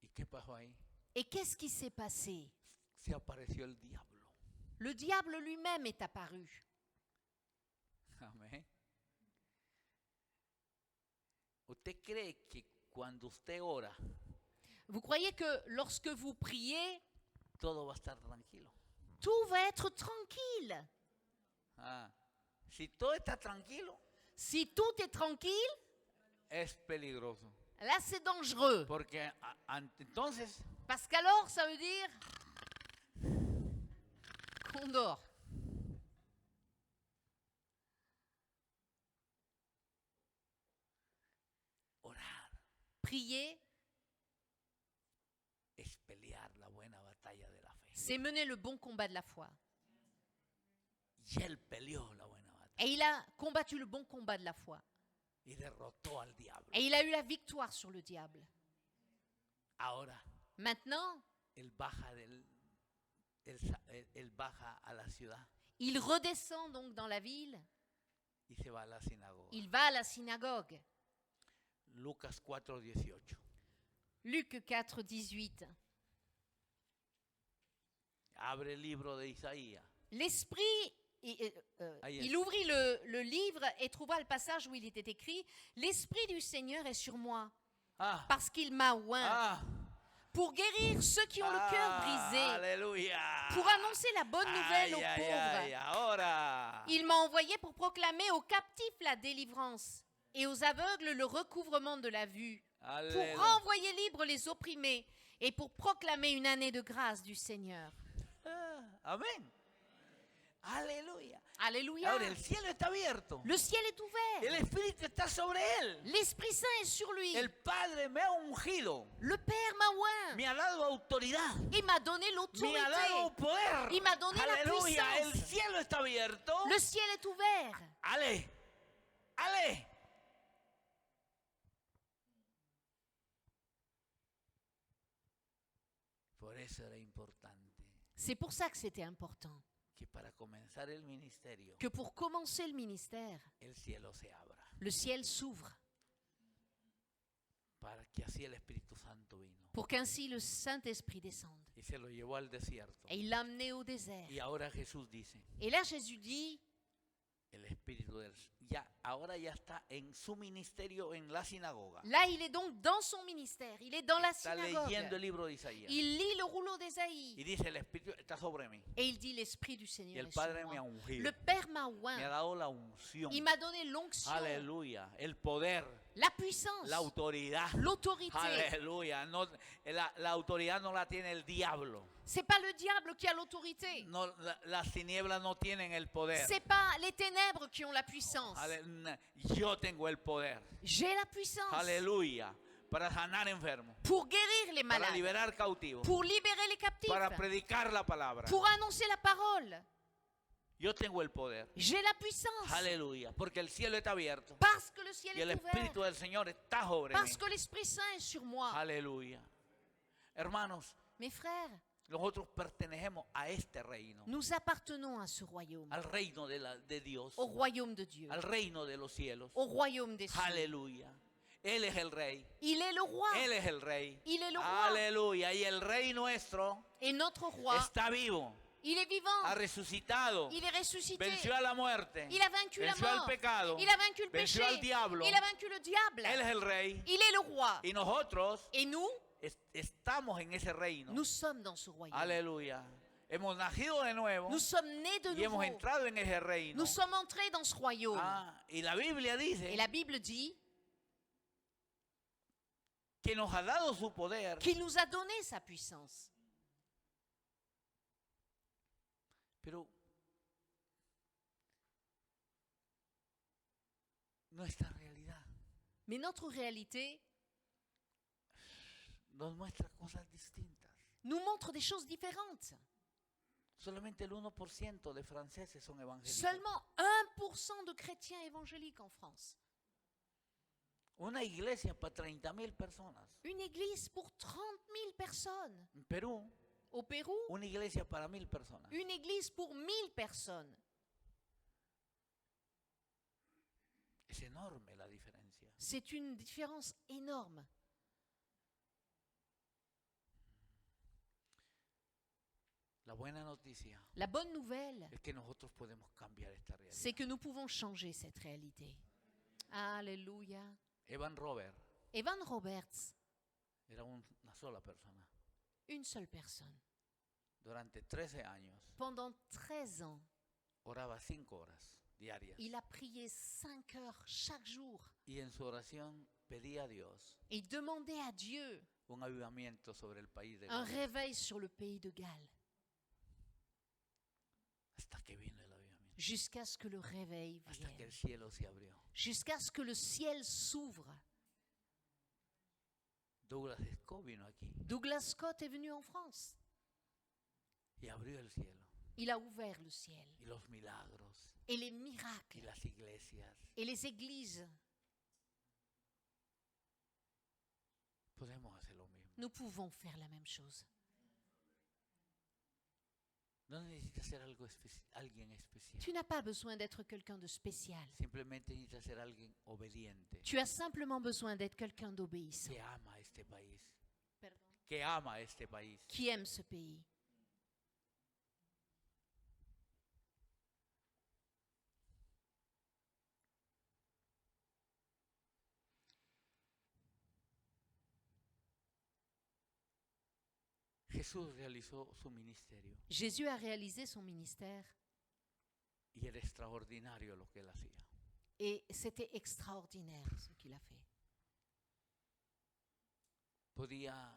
¿Y qué pasó ahí? Et qu'est-ce qui s'est passé? Se apareció el diablo. Le diable lui-même est apparu. Amén. ¿Usted cree que cuando usted ora, Vous croyez que lorsque vous priez, todo va a estar tranquilo? tout va être tranquille? Ah, si todo está tranquilo, Si tout est tranquille, es peligroso. là c'est dangereux. Porque entonces Parce qu'alors ça veut dire qu'on dort. orar Prier, es pelear la buena batalla de la fe. c'est mener le bon combat de la foi. Y él peleó la buena batalla Et il a combattu le bon combat de la foi. y derrotó al diablo. Et il a eu la victoire sur le diable. Ahora Maintenant, él baja él baja a la ciudad il redescend donc dans la ville. y se va a la sinagoga. Il va à la synagogue. Lucas 4:18. Luc 4, 18. Abre el libro de Isaías. L'esprit, il ouvrit le livre et trouva le passage où il était écrit « L'esprit du Seigneur est sur moi, Ah, parce qu'il m'a oint, ah, pour guérir ceux qui ont le cœur brisé, aleluya. pour annoncer la bonne nouvelle aux Ay, pauvres. ahora. Il m'a envoyé pour proclamer aux captifs la délivrance et aux aveugles le recouvrement de la vue, pour Aleluya. renvoyer libres les opprimés et pour proclamer une année de grâce du Seigneur. » Ah, amén. Aleluya. Alléluia. Ahora el cielo está abierto. Le ciel est El ouvert. Espíritu está sobre él. L'Esprit Saint est sur lui. El Padre me ha ungido. Le Père m'a oint Me ha dado autoridad. et m'a donné Me ha l'autorité. dado poder. Il m'a donné la Aleluya. El puissance. cielo está abierto. Le ciel est ouvert. Ale. Ale. Por eso era importante C'est pour ça que c'était important que para comenzar el ministerio que pour commencer le ministère, el cielo se abra. le ciel s'ouvre Para que así el Espíritu Santo vino pour qu'ainsi le Saint-Esprit descende. y se lo llevó al desierto. Et il l'a amené au désert. Y ahora Jesús dice, Et là, Jésus dit, el Espíritu del ahora ya está en su ministerio en la sinagoga. là, il est donc dans son ministère. Il est dans la Está leyendo el synagogue. libro de Isaías. Il lit le rouleau Y d'Ésaïe. dice, el Espíritu está sobre mí. Et il dit, l'Esprit du Y Seigneur el est sur Padre me ha moi. ungido. Le Père m'a Me ha oint. dado la unción. Il m'a donné l'onction, Aleluya. El poder, la puissance, la autoridad. l'autorité. Aleluya. No, la autoridad no la tiene el diablo. C'est pas le diable qui a l'autorité. No, las tinieblas no tienen el poder. C'est pas les ténèbres qui ont la puissance. Yo tengo el poder. J'ai la puissance Aleluya. Para sanar enfermos. pour guérir les Para malades, liberar cautivos. pour libérer les captifs, Para predicar la palabra. pour annoncer la parole. Yo tengo el poder. J'ai la puissance Aleluya. Porque el cielo está abierto. parce que le ciel Y el est Espíritu ouvert, del Señor está sobre mí. parce que l'Esprit Saint est sur moi. Aleluya. Hermanos, Mes frères, nosotros pertenecemos a este reino. nous appartenons à ce royaume, Al reino de Dios. au royaume de Dieu, Al reino de los cielos. au royaume des cieux. Aleluya. Él es el rey. Il est le roi, Él es el rey. il est le roi. Aleluya. Y el rey nuestro Et notre roi, está vivo. il est vivant, Ha resucitado. il est ressuscité, Venció a la muerte. il a vaincu la Venció al mort, pecado. il a vaincu le péché, Venció al diablo. il a vaincu le diable. Él es el rey. Il est le roi. Y nosotros Et nous, estamos en ese reino. nous sommes dans ce royaume. Aleluya. Hemos nacido de nuevo Nous sommes nés de y hemos nouveau. entrado en ese reino. Nous sommes entrés dans ce royaume. Y la Biblia Et dice la Bible dit que nos ha dado su poder. qu'il nous a donné sa puissance. Pero nuestra realidad Mais notre réalité nos muestra cosas distintas. nous montre des choses différentes. Solamente el 1% de franceses son evangélicos. Seulement 1% de chrétiens évangéliques en France. Una iglesia para 30,000 personas. Une église pour 30 000 personnes. En Perú, Au Pérou, una iglesia para 1,000 personas. une église pour 1000 personnes. Es enorme la diferencia. C'est une différence énorme. La buena noticia La bonne nouvelle, es que nosotros podemos cambiar esta realidad. c'est que nous pouvons changer cette réalité. Alléluia. Evan Robert Evan Roberts, era una sola persona. une seule personne. Durante 13 años Pendant 13 ans, oraba 5 horas diarias. il a prié 5 heures chaque jour. Y en su oración pedía a Dios Et il demandait à Dieu un avivamiento sobre el país de un Galles. réveil sur le pays de Galles. Hasta que vino el avivamiento. Jusqu'à ce que le réveil Hasta que el vienne. cielo se abrió. Jusqu'à ce que le ciel s'ouvre. Douglas Scott vino aquí Douglas Scott est venu en France. y abrió el cielo. Il a ouvert le ciel. Y los milagros Et les y miracles las iglesias. et les églises, Podemos hacer lo mismo. nous pouvons faire la même chose. No necesitas ser alguien especial. Tu n'as pas besoin d'être quelqu'un de spécial. Simplemente necesitas ser alguien obediente Tu as simplement besoin d'être quelqu'un d'obéissant. que ama este país. Pardon. Que ama este país. Qui aime ce pays. Jesús realizó su ministerio Jésus a réalisé son ministère y era extraordinario lo que él hacía. et c'était extraordinaire ce qu'il a fait. Podía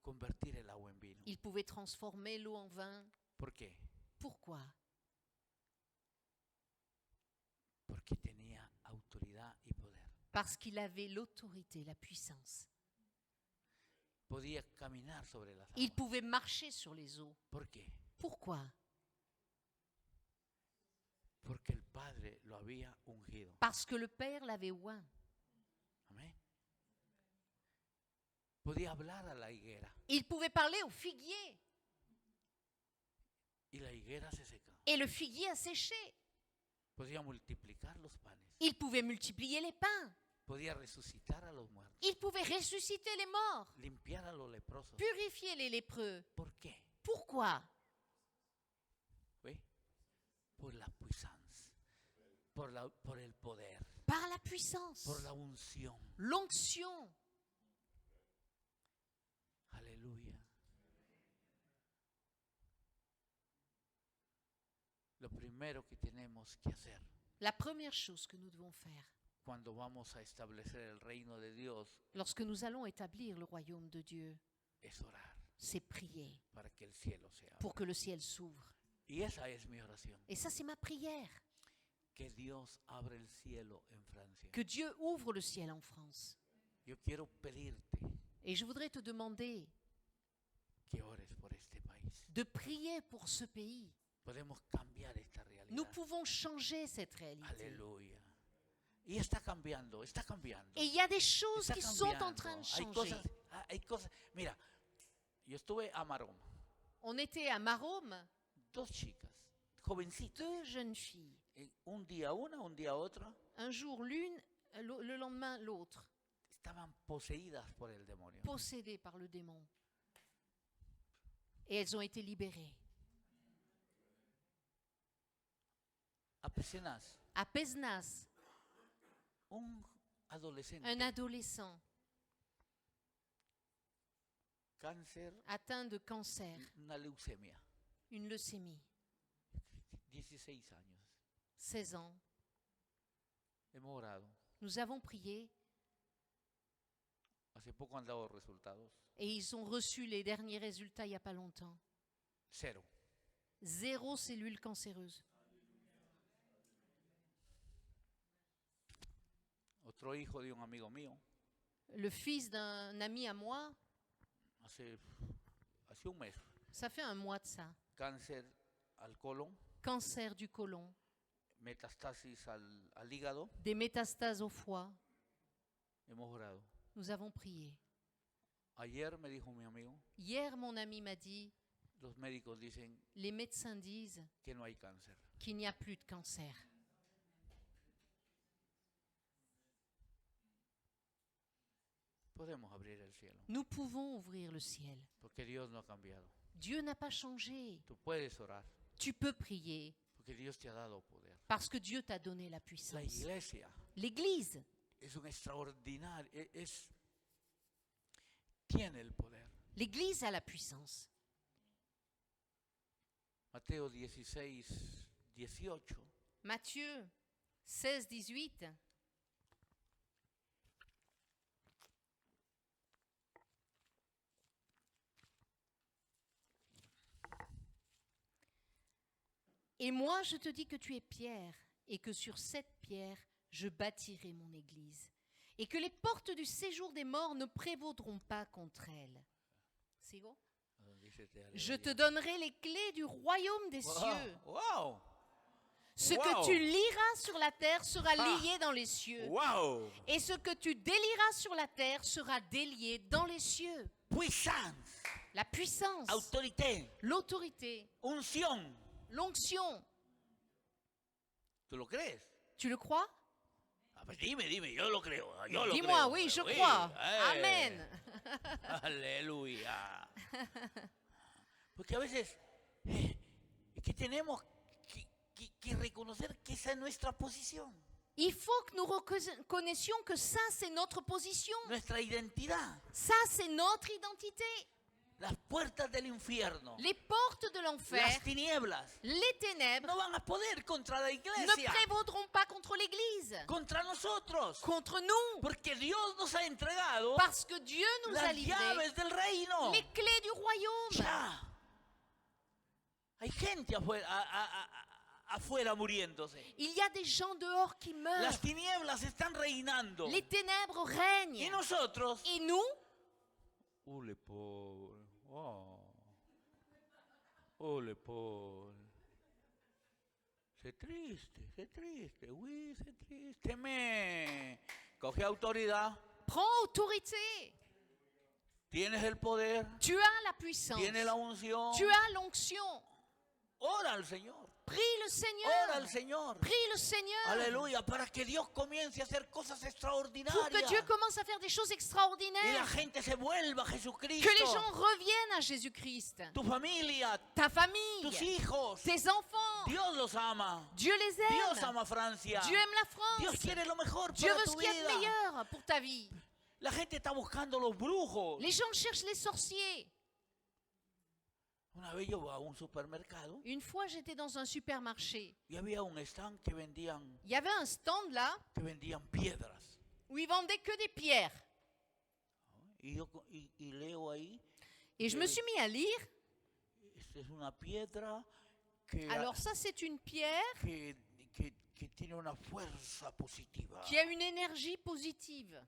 convertir el agua en vino. Il pouvait transformer l'eau en vin. ¿Por qué? Pourquoi? Porque tenía autoridad y poder. Parce qu'il avait l'autorité, la puissance. Podía caminar sobre las Il aguas. pouvait marcher sur les eaux. ¿Por qué? Pourquoi? Porque el Padre lo había ungido. Parce que le Père l'avait oint. Amén. Podía hablar a la higuera Il pouvait parler au figuier. y la higuera se seca. Et le figuier a séché. Podía multiplicar los panes. Il pouvait multiplier les pains. Podía resucitar a los muertos. Il pouvait ressusciter les morts. Limpiar a los leprosos. Purifier les lépreux. ¿Por qué? Pourquoi? ¿Ve? Por la puissance. Por el poder. Par la puissance. Por la unción. L'onction. Aleluya. Lo primero que tenemos que hacer La première chose que nous devons faire cuando vamos a establecer el reino de Dios lorsque nous allons établir le royaume de Dieu, es orar c'est prier para que el cielo se abra. pour que le ciel s'ouvre. Y esa es mi oración. Et ça, c'est ma prière. Que Dios abra el cielo en Francia. Que Dieu ouvre le ciel en France. Yo quiero pedirte Et je voudrais te demander que ores por este país. de prier pour ce pays. Podemos cambiar esta realidad. Nous pouvons changer cette réalité. Aleluya. Y está cambiando, está cambiando. Et il y a des choses Está qui sont en cambiando. train de Hay changer. hay cosas. Mira, yo estuve a Maroma. On était à Marôme, 2 chicas, jovencitas. 2 jeunes filles. Un día una, un día otra. Un jour l'une, le lendemain l'autre, Estaban poseídas por el demonio. possédées par le démon. Et elles ont été libérées. A Pesenas, À Pézenas, un adolescente, un adolescent cáncer, atteint de cancer, una leucemia, une leucémie, 16 años. 16 ans. Hemos orado. Nous avons prié Hace poco han dado resultados. et ils ont reçu les derniers résultats il n'y a pas longtemps. 0. 0 cellules cancéreuses. Otro hijo de un amigo mío, Le fils d'un ami à moi, hace un mes, ça fait un mois de ça, cáncer al colon, cancer du côlon, metastasis al hígado. des métastases au foie. Hemos orado. Nous avons prié. Ayer me dijo mi amigo, Hier, mon ami m'a dit, los médicos dicen les médecins disent que no hay cáncer. qu'il n'y a plus de cancer. Podemos abrir el cielo, Nous pouvons ouvrir le ciel. porque Dios no ha cambiado. Dieu n'a pas changé. Tú puedes orar, Tu peux prier porque Dios te ha dado poder. parce que Dieu t'a donné la La puissance. iglesia L'Église es un extraordinario, tiene el poder. L'Église a la puissance. Mateo 16, 18. Matthieu 16, 18. Et moi, je te dis que tu es Pierre, et que sur cette pierre, je bâtirai mon Église, et que les portes du séjour des morts ne prévaudront pas contre elle. ¿Sigo? Je te donnerai les clés du royaume des cieux. Wow, Ce Wow. que tu liras sur la terre sera Ah. lié dans les cieux. wow. Et ce que tu délieras sur la terre sera délié dans les cieux. Puissance, La puissance, autoridad, l'autorité, unción. l'onction. ¿Tú lo crees? Tu le crois? Ah, pues dime, yo lo creo. Yo lo Dis-moi, creo. oui, je Oui, crois. eh. Amen. Aleluya. Porque a veces es que tenemos que reconocer que esa es nuestra posición, Il faut que nous reconnaissions que ça, c'est notre position. nuestra identidad. Ça, c'est notre identité. las puertas del infierno, les portes de las l'enfer, tinieblas, les ténèbres, no van a poder contra la ne iglesia, prévaudront pas contre l'Église, contra nosotros, contre nous, porque Dios nos ha entregado parce que Dieu nous a las livré llaves del reino. les clés du royaume. Ya. Hay gente afuera muriéndose. Il y a des gens dehors qui meurent. Las tinieblas están reinando. Les ténèbres Y règnent. nosotros, Et nous, ole Paul, ole Paul. C'est triste, oui, c'est triste, mais coge autoridad, prends autorité. tienes el poder, Tu as la puissance. tienes la unción, Tu as l'onction. ora al Señor, Prie le ora Seigneur. al Señor, Prie le Seigneur. aleluya, para que Dios comience a hacer cosas Pour que extraordinarias Dieu commence à faire des choses y la extraordinaires. gente se vuelva a Que les Jesucristo, gens reviennent à Jésus-Christ. tu familia, Ta famille, tus hijos, tes enfants. Dios los ama, Dieu les Dios aime. ama Francia, Dieu aime la Dios France. quiere lo mejor Dieu para veut ce tu qu'il y a de vida. meilleur pour ta vie. La gente está buscando los brujos. Les gens cherchent les sorciers. Una vez yo voy a un supermercado Une fois, j'étais dans un supermarché. y había un stand que Il y avait un stand là vendían piedras. où ils vendaient que des pierres. Y leo ahí, Et je me suis mis à lire. esta es una piedra que, Alors ça, c'est une pierre que tiene una fuerza positiva. qui a une énergie positive.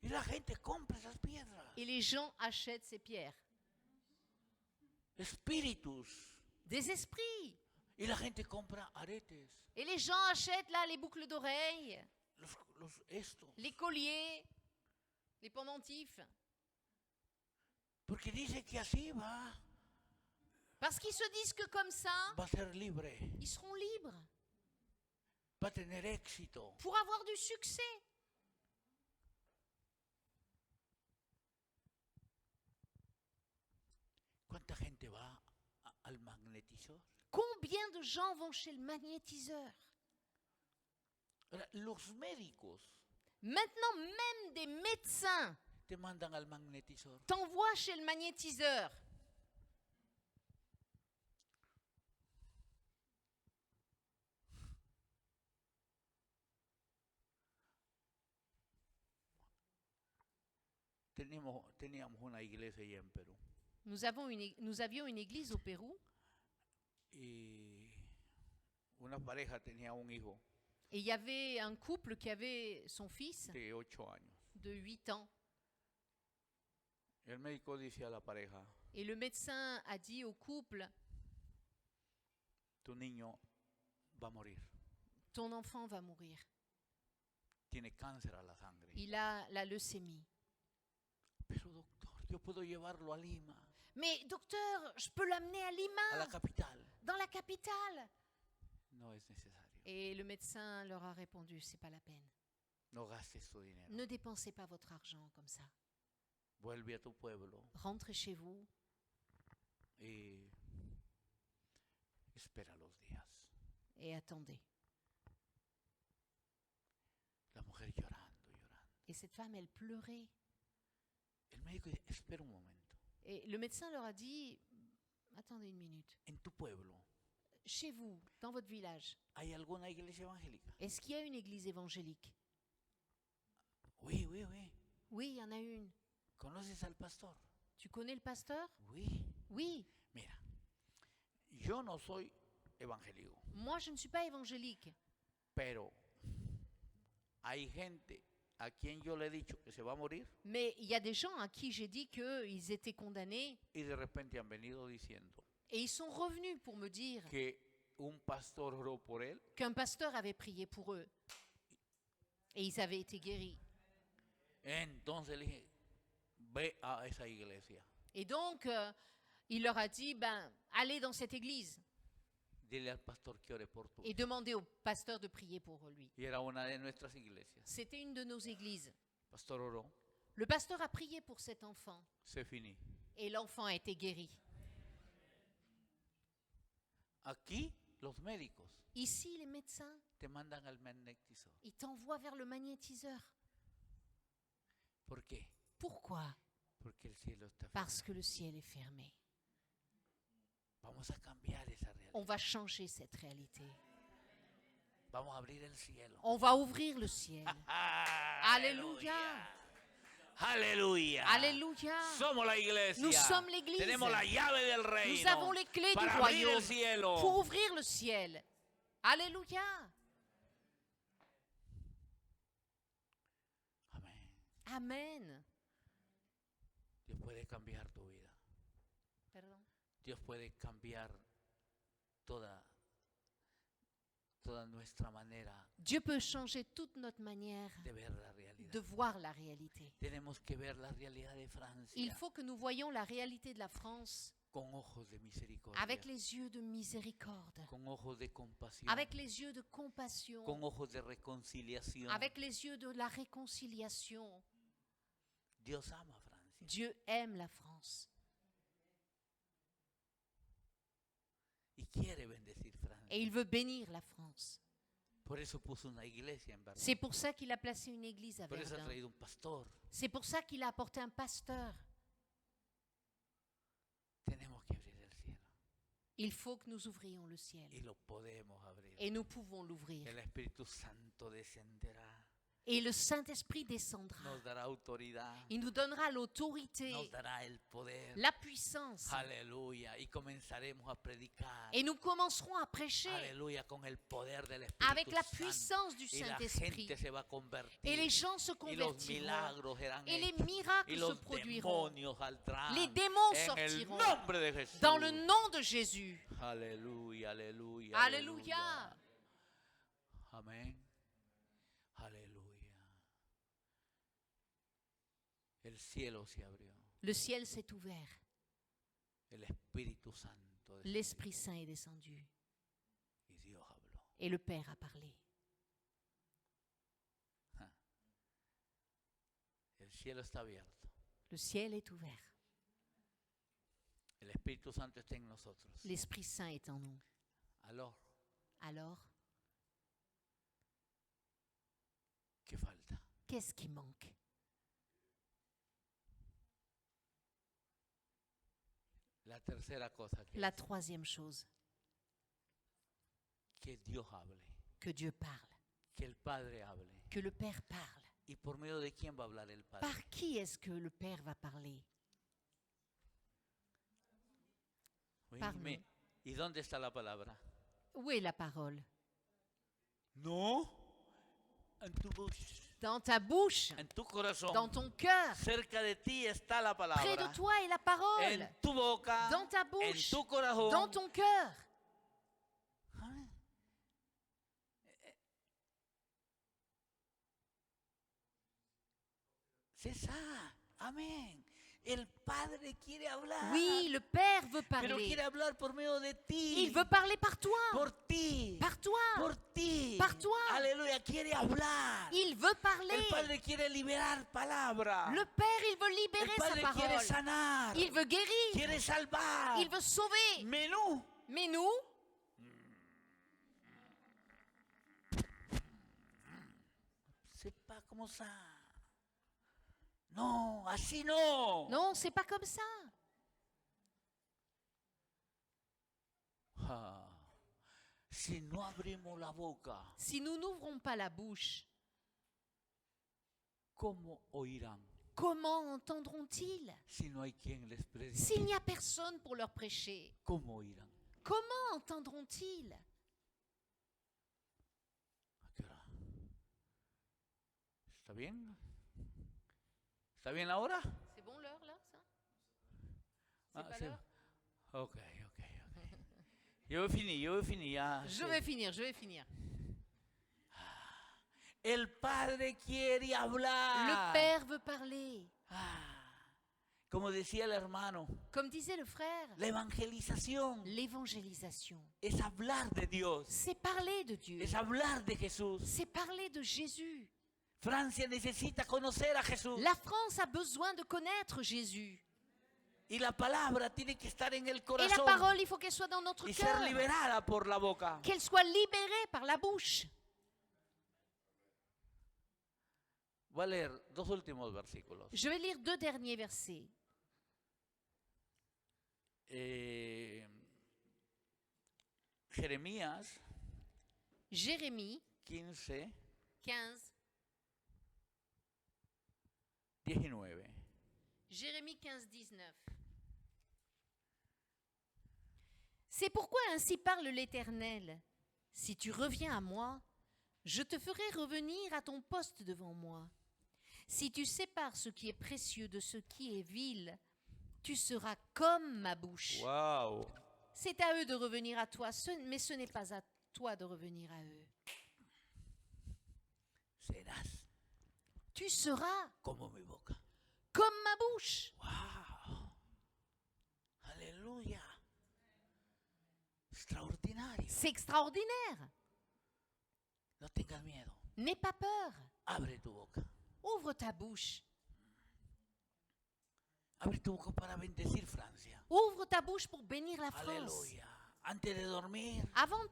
Y la gente compra esas piedras. Et les gens achètent ces pierres. Espíritus. Des esprits. Y la gente compra aretes. Et les gens achètent là les boucles d'oreilles, Estos. les colliers, les pendentifs. Porque dice que así va Parce qu'ils se disent que comme ça, a ser libre. ils seront libres Va a tener éxito. pour avoir du succès. ¿Cuánta gente va al magnetisor? Combien de gens vont chez le magnétiseur? Ahora, los médicos Maintenant, même des médecins te mandan al magnetisor. t'envoient chez le magnétiseur. Teníamos una iglesia allá en Perú Nous avions une église au Pérou y una pareja tenía un hijo et il y avait un couple qui avait son fils de 8 años. de 8 ans. El médico dice a la pareja, Et le médecin a dit au couple, tu niño va a morir, ton enfant va mourir. tiene cáncer a la sangre. Il a la leucémie. Pero doctor, yo puedo llevarlo a Lima, Mais docteur, je peux l'amener à a la Lima, capital. dans la capitale. No es necesario. Et le médecin leur a répondu, c'est pas la peine. No gastes tu dinero. Ne dépensez pas votre argent comme ça. Vuelve a tu pueblo Rentrez chez vous y espera los días. et attendez. La mujer llorando. Et cette femme, elle pleurait. El médico dice, espera un momento. Et le médecin leur a dit, attendez une minute. En tu pueblo, Chez vous, dans votre village, ¿hay alguna iglesia evangélica? est-ce qu'il y a une église évangélique? Oui. Oui, il y en a une. ¿Conoces al pastor? Tu connais le pasteur? Oui. Oui. Mira, yo no soy evangélico, Moi, je ne suis pas évangélique. pero hay gente a quien yo le he dicho que se va a morir Mais il y a des gens à qui j'ai dit qu'ils étaient condamnés y de repente han venido diciendo et ils sont revenus pour me dire que un pastor oró por él qu'un pasteur avait prié pour eux et ils avaient été guéris. Entonces le dije, ve a esa iglesia. Et donc, il leur a dit, allez dans cette église Dile al pastor que ore por tu. et demandez au pasteur de prier pour lui. Y era una de nuestras iglesias. C'était une de nos églises. Pastor oró, Le pasteur a prié pour cet enfant c'est fini. et l'enfant a été guéri. Aquí los médicos Ici, les médecins, te mandan al magnetisor. ils t'envoient vers le magnétiseur. ¿Por qué? Pourquoi? Porque el cielo está parce firme. que le ciel est fermé. Vamos a cambiar esa realidad. On va changer cette réalité. Vamos a abrir el cielo. On va ouvrir le ciel. Aleluya. Aleluya. Alléluia. Somos la iglesia. Nous sommes l'Église. Tenemos la llave del reino. Nous avons les clés du para abrir el royaume cielo. pour ouvrir le ciel. Alléluia. Amén. Amen. Dios puede cambiar tu vida. Pardon. Dios puede cambiar toda nuestra manera Dieu peut changer toute notre manière de ver la realidad. de voir la réalité. Tenemos que ver la realidad de Francia Il faut que nous voyions la réalité de la France con ojos de misericordia, avec les yeux de miséricorde, con ojos de compasión, avec les yeux de compassion, con ojos de reconciliación. avec les yeux de la réconciliation. Dios ama a Francia. Dieu aime la France Y quiere bendecir Francia. et il veut bénir la France. Por eso puso una iglesia en Verdun. C'est pour ça qu'il a placé une église à Por eso ha Verdun. traído un pastor. C'est pour ça qu'il a apporté un pasteur. Tenemos que abrir el cielo. Il faut que nous ouvrions le Y ciel. lo podemos abrir. Et nous pouvons l'ouvrir. El Espíritu Santo descenderá. Et le Saint-Esprit descendra. Nos dará autoridad. Il nous donnera l'autorité, Nos dará el poder. la puissance. Aleluya. Y comenzaremos a predicar. Et nous commencerons à prêcher Aleluya. Con el poder del Espíritu avec la Santo. puissance du Y la Saint-Esprit. gente se va a convertir. Et les gens se Y los convertiront. milagros serán Et les hechos. Y miracles se los produiront. demonios saldrán. Les démons en el sortiront. nombre de Jesús. Dans le nom de Jésus. Aleluya, aleluya. Alléluia. Amén. Aleluya. El cielo se abrió. Le ciel s'est ouvert. El Espíritu Santo descendió. L'Esprit Saint est descendu. Y Dios habló. Et le Père a parlé. El cielo está abierto. Le ciel est ouvert. El Espíritu Santo está en nosotros. L'Esprit Saint est en nous. Alors, Alors, ¿qué falta? qu'est-ce qui manque? La tercera cosa La troisième chose, que Dios hable, que Dieu parle, que el Padre hable. que le Père parle. ¿Y por medio de quién va a hablar el Padre? Par qui est-ce que le Père va parler? Oye, Par dime, nous. ¿y dónde está la palabra? Où est la parole? No, en tu bouche, Dans ta bouche, en tu corazón. dans ton cœur. Cerca de ti está la palabra. Près de toi est la parole. En tu boca, Dans ta en bouche, tu corazón. dans ton cœur. Amén. C'est ça. Amén. El Padre quiere hablar. Oui, le Père veut Pero parler. quiere hablar por medio de ti. Il veut parler par toi. Por ti. Par toi. Por ti. Par toi. Aleluya. Quiere hablar. Il veut parler. El Padre quiere liberar palabra. Le Père, il veut El libérer sa Padre quiere parole. sanar. Il veut guérir. Quiere salvar. Il veut sauver. Mais nous, Mais nous, c'est pas comme ça. Non, así no. non, c'est pas comme ça. Ah, si no abrimos la boca, Si nous n'ouvrons pas la bouche, ¿cómo oirán comment entendront-ils? si no hay quien les predique? S'il n'y a personne pour leur prêcher, ¿Cómo oirán? comment entendront-ils? ¿A qué hora? ¿Está bien? ¿Está bien la hora? C'est bon l'heure là, ça? C'est Ah, pas sí. l'heure? Ok. Yo voy a finir ya. Je vais finir, je vais finir. El Padre quiere hablar. Le Père veut parler. Ah, como decía el hermano, Comme disait le frère, la evangelización l'évangélisation, es hablar de Dios, c'est parler de Dieu. es hablar de Jesús. C'est parler de Jésus. Francia necesita conocer a Jesús. La France a besoin de connaître Jésus. Y la palabra tiene que estar en el Et la corazón parole, il faut qu'elle soit dans notre y ser cœur. liberada por la boca. Qu'elle soit libérée par la bouche. Voy a leer dos últimos versículos. Je vais lire 2 derniers versets. Jeremías Jérémie 15, 15. 19. Jérémie 15, 19. C'est pourquoi ainsi parle l'Éternel. Si tu reviens à moi, je te ferai revenir à ton poste devant moi. Si tu sépares ce qui est précieux de ce qui est vil, tu seras comme ma bouche. Wow. C'est à eux de revenir à toi, mais ce n'est pas à toi de revenir à eux. Serás Tu seras como mi boca. comme ma bouche. Wow. Aleluya. Extraordinario. C'est extraordinaire. No tengas miedo. N'aie pas peur. Abre tu boca. Ouvre ta bouche. Abre tu boca para bendecir Francia. Ouvre ta bouche pour bénir la France. Aleluya. Antes de dormir, Avant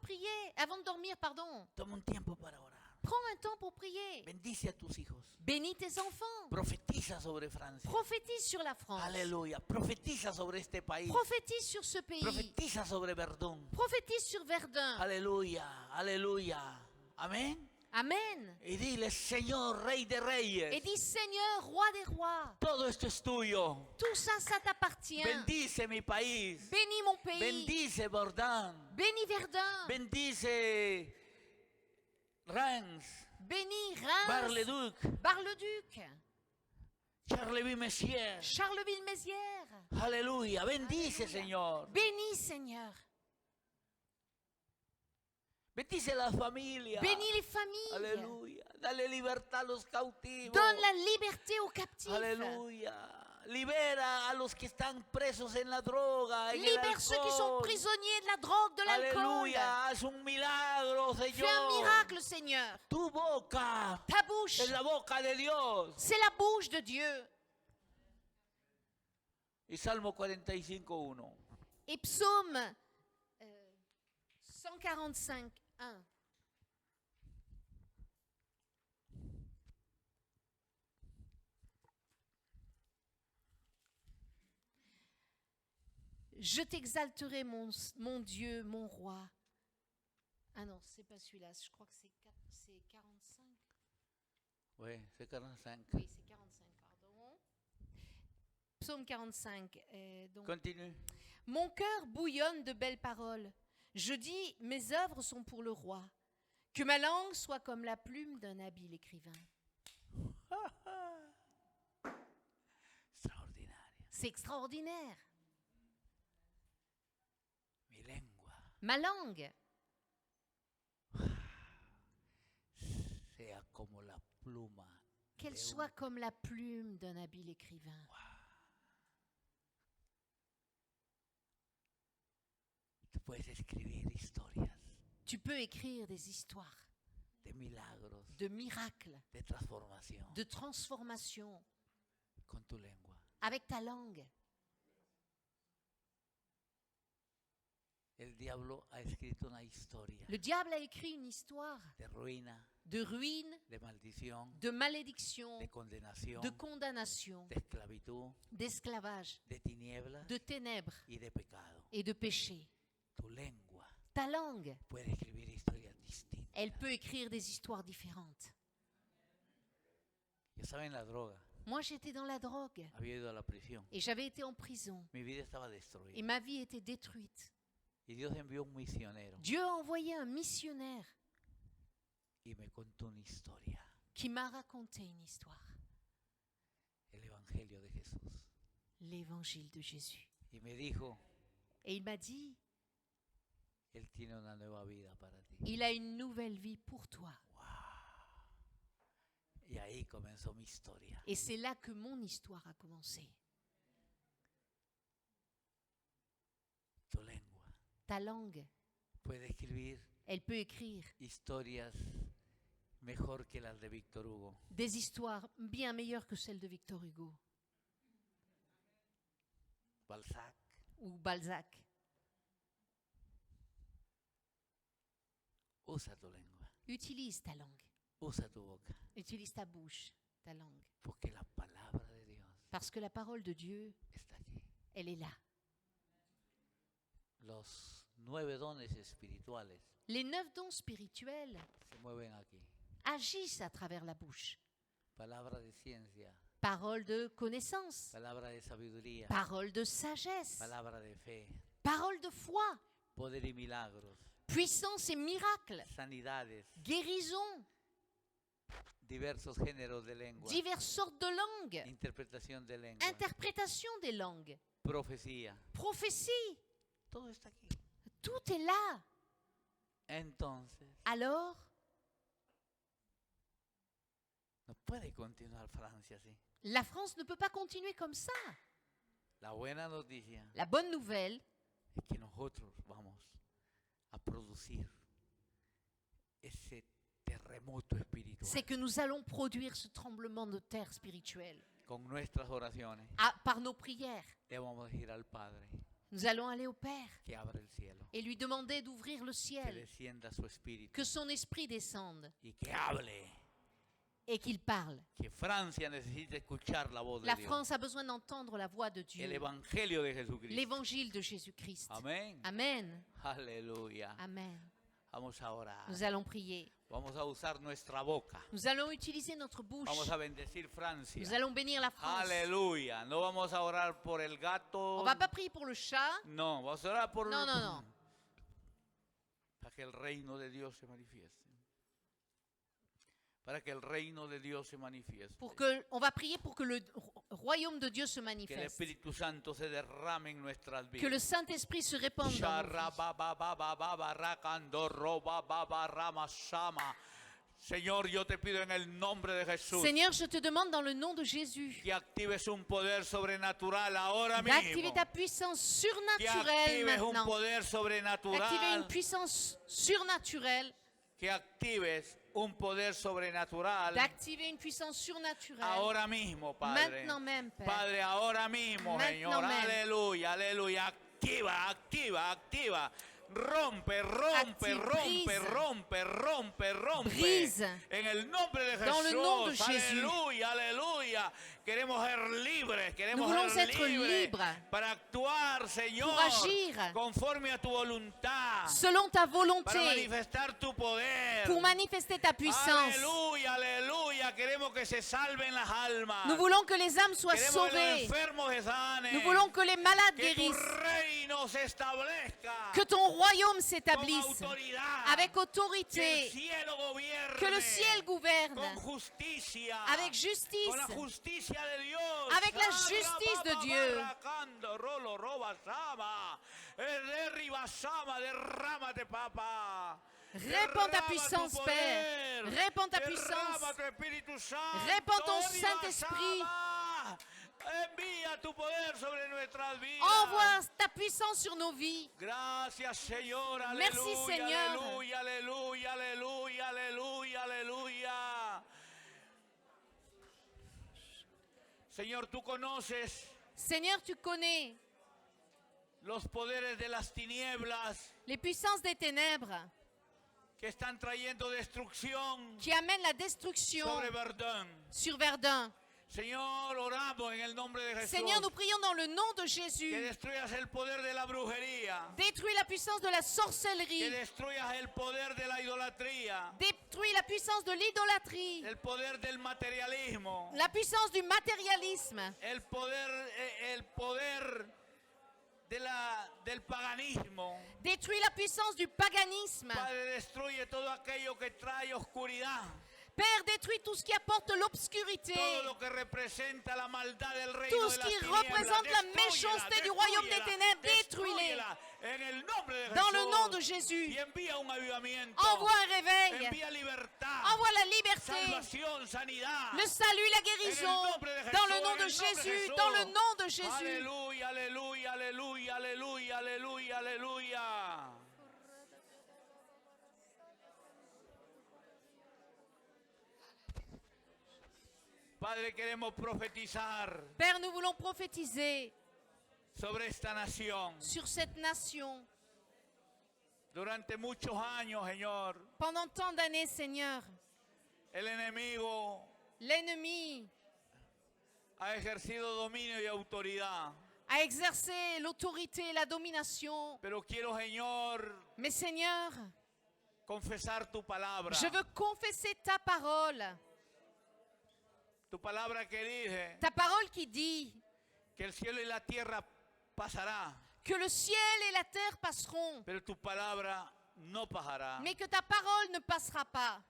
de dormir, pardon, toma un tiempo para orar. prends un temps pour prier. Bendice a tus hijos. Bénis tes enfants. Profetiza sobre Francia. Prophétise sur la France. Aleluya. Profetiza sobre este país. Prophétise sur ce pays. Profetiza sobre Verdún. Prophétise sur Verdun. Aleluya. Aleluya. Amén. Amen. Y dile, Señor, Rey de Et Reyes, dis, Seigneur, roi des rois, todo esto es tuyo. tout ça, ça t'appartient. Bendice mi país. Bénis mon pays. Bendice Verdun. Bénis Verdun. Bendice Reims, Bénis Reims. Bar-le-Duc, Bar-le-Duc. Charleville-Mézières. Charleville-Mézières. Aleluya. Bendice, Señor. Bénis, Seigneur. Bendice la familia. Bénis les familles. Aleluya. Dale libertad a los cautivos. Donne la liberté aux captifs. Aleluya. Libera a los que están presos en la droga, en el Libère ceux qui sont alcohol. prisonniers de la drogue, de l'alcool. Aleluya. Haz un milagro, Fais un Señor. miracle, Seigneur. Tu boca Ta bouche, es la boca de Dios. c'est la bouche de Dieu. Y Salmo 45:1. Et psaume 145, 1. Je t'exalterai, mon Dieu, mon roi. Ah non, c'est pas celui-là. Je crois que c'est 45. Oui, c'est 45. Oui, c'est 45, pardon. Psaume 45. Donc, Continue. mon cœur bouillonne de belles paroles. Je dis, mes œuvres sont pour le roi. Que ma langue soit comme la plume d'un habile écrivain. Extraordinario. C'est extraordinaire. Mi lengua Ma langue sea como la pluma. qu'elle de soit comme la plume d'un habile écrivain. Tú puedes escribir historias Tu peux écrire des histoires de milagros, de miracles, de transformación de transformation con tu lengua. avec ta langue. El diablo ha escrito una historia Le diable a écrit une histoire de ruina, de ruine, de maldición, de malédiction, de condenación, de condamnation, de esclavitud, d'esclavage, de tinieblas de ténèbres y de pecado. et de péché. Tu lengua Ta langue, puede escribir historias distintas. elle peut écrire des histoires différentes. Yo estaba en la droga, Moi, j'étais dans la drogue había ido a la prisión. et j'avais été en prison Mi vida estaba et destruida. ma vie était détruite. Y Dios envió un misionero Dieu a envoyé un missionnaire y me contó una historia, qui m'a raconté une histoire, el Evangelio de Jesús. l'évangile de Jésus. Y me dijo, Et il m'a dit, Él tiene una nueva vida para ti. il a une nouvelle vie pour toi. Y ahí comenzó mi historia. Et c'est là que mon histoire a commencé. Tu lengua Ta langue, puede escribir elle peut écrire historias mejor que las de Víctor Hugo. des histoires bien meilleures que celles de Victor Hugo Balzac. ou Balzac. Usa tu lengua. Utilise ta langue, Usa tu boca. utilise ta bouche. ta langue. Porque la palabra de Dios Parce que la parole de Dieu, está aquí. elle est là. Los 9 dones espirituales Les 9 dons spirituels se mueven aquí. agissent à travers la bouche. Palabra de ciencia, Parole de connaissance, palabra de sabiduría, parole de sagesse, palabra de fe, parole de foi, poder y milagros, puissance et miracle, sanidades, guérison, diversos géneros de lengua, diverses sortes de langues, interpretación de lengua, interprétation des langues, profecía. prophétie. Todo está aquí. Tout est là. Entonces, Alors, no puede continuar Francia así. la France ne peut pas continuer comme ça. La buena noticia La bonne nouvelle, es que nosotros vamos a producir ese terremoto espiritual c'est que nous allons produire ce tremblement de terre spirituel. con nuestras oraciones. Par nos prières, Le vamos a decir al Padre nous allons aller au Père que abra el cielo, et lui demander d'ouvrir le que ciel, descienda su espíritu que son esprit descende y que hable. et qu'il parle. Que Francia necesita escuchar la voz de La Dios. France a besoin d'entendre la voix de El Dieu, evangelio de Jesucristo. l'évangile de Jésus-Christ. Amén. Amen. Aleluya. Amen. Vamos a orar. Nous allons prier. Vamos a usar nuestra boca. Nous allons utiliser notre bouche. Vamos a bendecir Francia. Nous allons bénir la France. Aleluya. No vamos a orar por el gato. On va pas prier pour le chat. No, vamos a orar por No, no, no. para que el reino de Dios se manifieste. Para que el reino de Dios se manifieste. On va prier pour que le royaume de Dieu se Que el manifeste. Espíritu Santo se derrame en nuestras Que vidas. le Saint-Esprit se répande dans nos vies. Señor, yo te pido en el nombre de Jesús Seigneur, je te demande dans le nom de Jésus que actives un poder sobrenatural ahora d'activer mismo. ta puissance Que surnaturelle actives un maintenant. poder D'activer une sobrenatural. puissance surnaturelle. Que actives un poder sobrenatural. D'activer une puissance surnaturelle. Ahora mismo, Padre. Maintenant même, Père. Padre, ahora mismo, Maintenant Señor. même. Aleluya, aleluya. Activa, activa, activa. Rompe, rompe, Active, rompe, brise. rompe, rompe, rompe. Brise. En el nombre de Jesús. Dans le nom de Jésus. Aleluya, aleluya. Queremos ser libres, queremos Nous voulons ser être libres para actuar, Señor, pour agir conforme a tu voluntad. selon ta Para volonté, manifestar tu poder. pour manifester ta puissance. Aleluya, aleluya. Queremos que se salven las almas. Nous voulons que les âmes soient Queremos que los sauvées. enfermos se sanen. Nous voulons que les malades Que tu guérissent. reino se establezca. Que ton royaume con s'établisse autoridad. avec Que el autorité. cielo gobierne. Que le ciel gouverne con justicia. avec Con justice. la justicia de Dios. Avec la justice de Dieu. Derrámate, Papa. Répands ta Derrama puissance, tu Père. poder. Répands ta Derrama puissance. tu Espíritu Santo. Répands ton Ribasama. Saint-Esprit. Envía tu poder sobre nuestras vidas. Envoie ta puissance sur nos vies. Gracias, Señor. Merci, Aleluya, Seigneur. aleluya, aleluya, aleluya, aleluya, aleluya. Señor, tú conoces Seigneur, tu connais los poderes de las tinieblas les puissances des ténèbres que están trayendo destrucción qui amènent la destruction sobre Verdun. sur Verdun. Señor, oramos en el nombre de Jesús. Seigneur, nous prions dans le nom de Que Jésus. destruyas el poder de la brujería. Détruis la puissance de la Que sorcellerie. destruyas el poder de la idolatría. Détruis la puissance de l'idolâtrie. El poder del materialismo. La puissance du matérialisme. El poder del paganismo. Détruis la puissance du paganisme. Padre, destruye todo aquello que trae oscuridad. Père, détruis tout ce qui apporte l'obscurité. Todo lo que representa la maldad del reino Tout de ce las qui tinieblas. représente la méchanceté du royaume des ténèbres, détruis-les. Destrúyela en el nombre de Dans le Jesús. nom de Jésus. Y envía un avivamiento. Envoie un réveil. Envía libertad. Envoie la liberté. Salvación, sanidad. Le salut, la guérison. Dans le nom de Jésus. Dans le nom de Jésus. Aleluya, aleluya, aleluya, aleluya, aleluya, aleluya. Padre, queremos profetizar Père, nous voulons prophétiser sobre esta nación. sur cette nation. Durante muchos años, Señor, Pendant tant d'années, Seigneur, el enemigo L'ennemi ha ejercido dominio y autoridad. a exercé l'autorité et la domination. Pero quiero, Señor, Mais Seigneur, confesar tu palabra. je veux confesser ta parole. Tu palabra que dice Ta parole qui dit que el cielo y la tierra pasará, que le ciel et la terre passeront, pero tu palabra no pasará. mais que ta parole ne passera pas.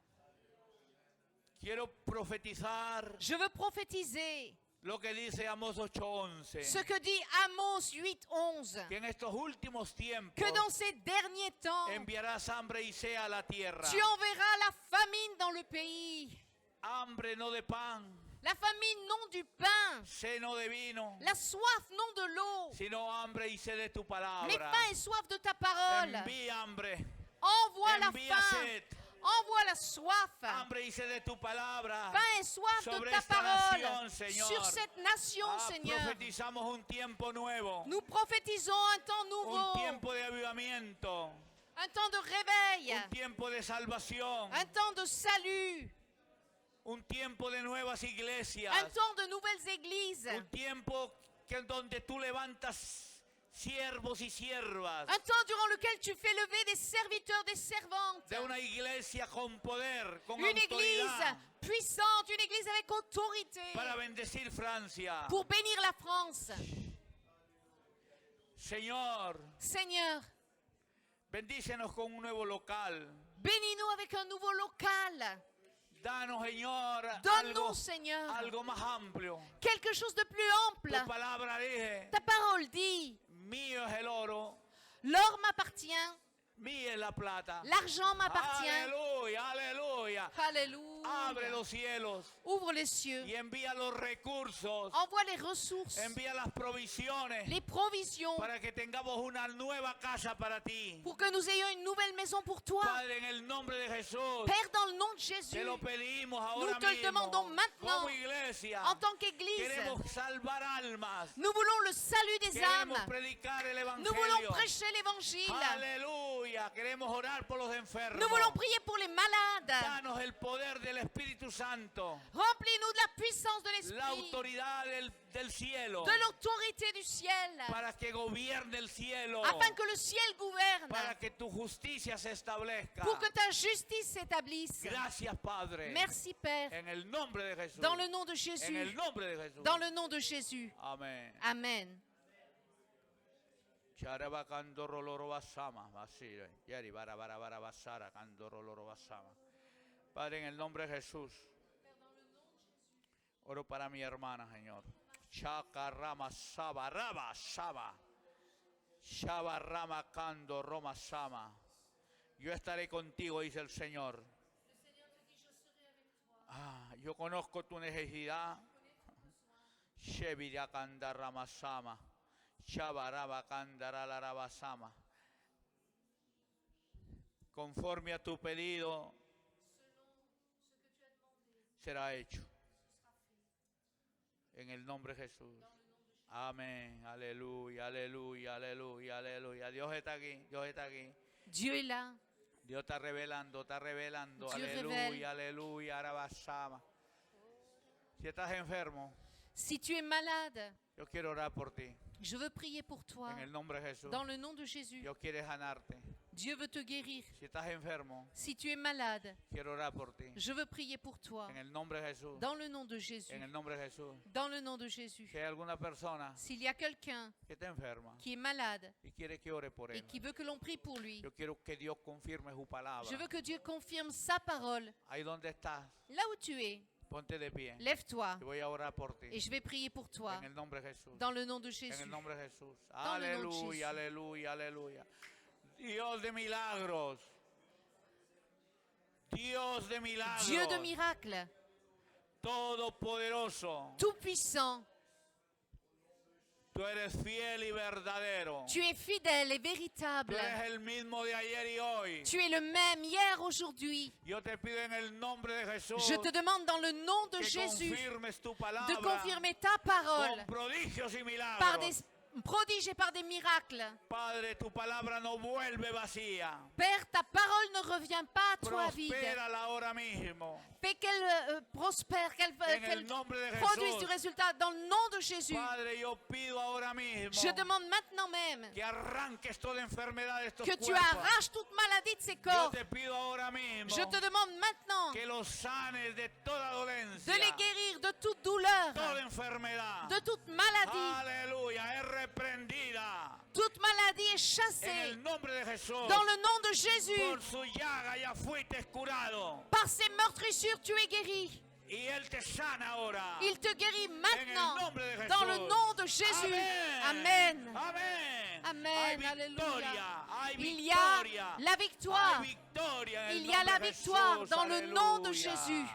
Quiero profetizar Je veux prophétiser lo que dice Amós 8:11. ce que dit Amos 8:11, Que en estos últimos tiempos que dans ces derniers temps, enviarás hambre y sea a la tierra. tu enverras la famine dans le pays. Hambre no de pan, La famine, non du pain. seno de vino, La soif, non de l'eau. sino hambre y sed de tu Mais palabra. faim et soif de ta parole. Envía hambre, Envoie la envía faim. sed, Envoie la soif. hambre y sed de tu palabra. Faim et soif de Sobre ta esta parole. nación, Señor. Sur cette nation, Seigneur. Profetizamos un tiempo nuevo, Nous prophétisons un temps un nouveau. tiempo de avivamiento, Un temps de réveil. un tiempo de salvación, Un temps de salut. un tiempo de nuevas iglesias, Un temps de nouvelles églises. un tiempo que donde tú levantas siervos y siervas Un temps durant lequel tu fais lever des serviteurs, des servantes. de una iglesia con poder, con Une église autoridad puissante, une église avec autorité para bendecir Francia. pour bénir la France. Señor, Seigneur, bendícenos con un nuevo local. bénis-nous avec un nouveau local. Danos, Señor, Donne-nous, Seigneur, algo más amplio. quelque chose de plus ample. Tu palabra dice, Ta parole dit, mío es el oro, l'or m'appartient, mía es la plata. l'argent m'appartient. Aleluya, aleluya. Alléluia. Abre los cielos Ouvre les cieux. y envía los recursos, Envoie les ressources, envía las provisiones les provisions para que tengamos una nueva casa para ti. pour que nous ayons une nouvelle maison pour toi. Padre, en el nombre de Jesús, Père, dans le nom de te Jésus, lo pedimos ahora te le mismo. demandons maintenant. Como iglesia, en tant qu'Église, queremos salvar almas. nous voulons le salut des âmes. Queremos predicar el Nous voulons evangelio. prêcher l'Évangile. Aleluya. Queremos orar por los enfermos. Nous voulons prier pour les malades. Danos el poder del Espíritu Santo, Remplis-nous de la puissance de la l'Esprit, autoridad del cielo, de l'autorité du ciel, para que gobierne el cielo, afin que le ciel gouverne, para que tu justicia se establezca. pour que ta justice s'établisse. Gracias, Padre. Merci, Père. En el nombre de Jesús. Dans le nom de En Jésus. el nombre de Jesús. Dans le nom de Jésus. Amén. Amen. Charaba candoro loro basama, basire. Yeri bara basara candoro loro basama. Padre, en el nombre de Jesús. Oro para mi hermana, Señor. Chacarrama saba, raba saba. Shaba rama cando roma sama. Yo estaré contigo, dice el Señor. Yo conozco tu necesidad. Shebira canda rama sama. Shabaraba candara la raba sama. Conforme a tu pedido será hecho. En el nombre de Jesús. Amén. Aleluya, aleluya, aleluya, aleluya. Dios está aquí, Dios está aquí. Dieu est là. Dios está revelando, está revelando. Dios Aleluya, revela. aleluya, arabasama. Si estás enfermo, Si tu es malade, yo quiero orar por ti. je veux prier pour toi. En el nombre de Jesús. Dans le nom de Jésus. Dios quiere sanarte. Dieu veut te guérir. Si estás enfermo, Si tu es malade, quiero orar por ti. je veux prier pour toi. En el nombre de Jesús. Dans le nom de Jésus. En el nombre de Jesús. Dans le nom de Jésus. Si hay alguna persona S'il y a quelqu'un que está enferma qui est malade y quiere que ore por et él, qui veut que l'on prie pour lui, yo quiero que Dios confirme su palabra. je veux que Dieu confirme sa parole. Ahí donde estás, Là où tu es, ponte de pie. lève-toi Yo voy a orar por ti. et je vais prier pour toi. En el nombre de Jesús. Dans le nom de En Jésus. el nombre de Jesús. Dans le nom de Jésus. Aleluya, aleluya, aleluya. Dios de milagros. Dios de milagros. Dieu de miracles, Todopoderoso. tout-puissant, Tú eres fiel y verdadero. tu es fidèle et Tú véritable. eres el mismo de ayer y hoy. Tu es le même hier, aujourd'hui. Yo te pido en el nombre de Jesús Je te demande dans le nom de que Jésus confirmes tu de palabra confirmer ta parole con prodigios y par des milagros. prodiges et par des miracles. Padre, tu palabra no vuelve vacía. Père, ta parole ne revient pas à toi vide. Prospérala ahora mismo. Fais qu'elle prospère, qu'elle En el nombre de produise du Jesús. résultat dans le nom de Jésus. Padre, yo pido ahora mismo Je demande maintenant même que arranques toda enfermedad de estos que tu cuerpos. arraches toute maladie de ces Yo corps. te pido ahora mismo Je te demande maintenant que los sanes de toda dolencia, de les guérir de toute douleur, toda enfermedad. de toute maladie. Aleluya, es reprendida Toute maladie est en chassée el nombre de Jesús. dans le nom de Jésus. Por su llaga ya fuiste curado Par ses meurtrissures, tu es guéri. y él te sana ahora. Il te guérit En el maintenant nombre de Jesús. dans le nom de Jésus. Amen. Amén. Amen. Hay Alléluia. victoria. Hay Il y a victoria. la victoire. Hay victoria en el Il y a nombre la de victoire Jesús. dans le nom de Aleluya. Jésus.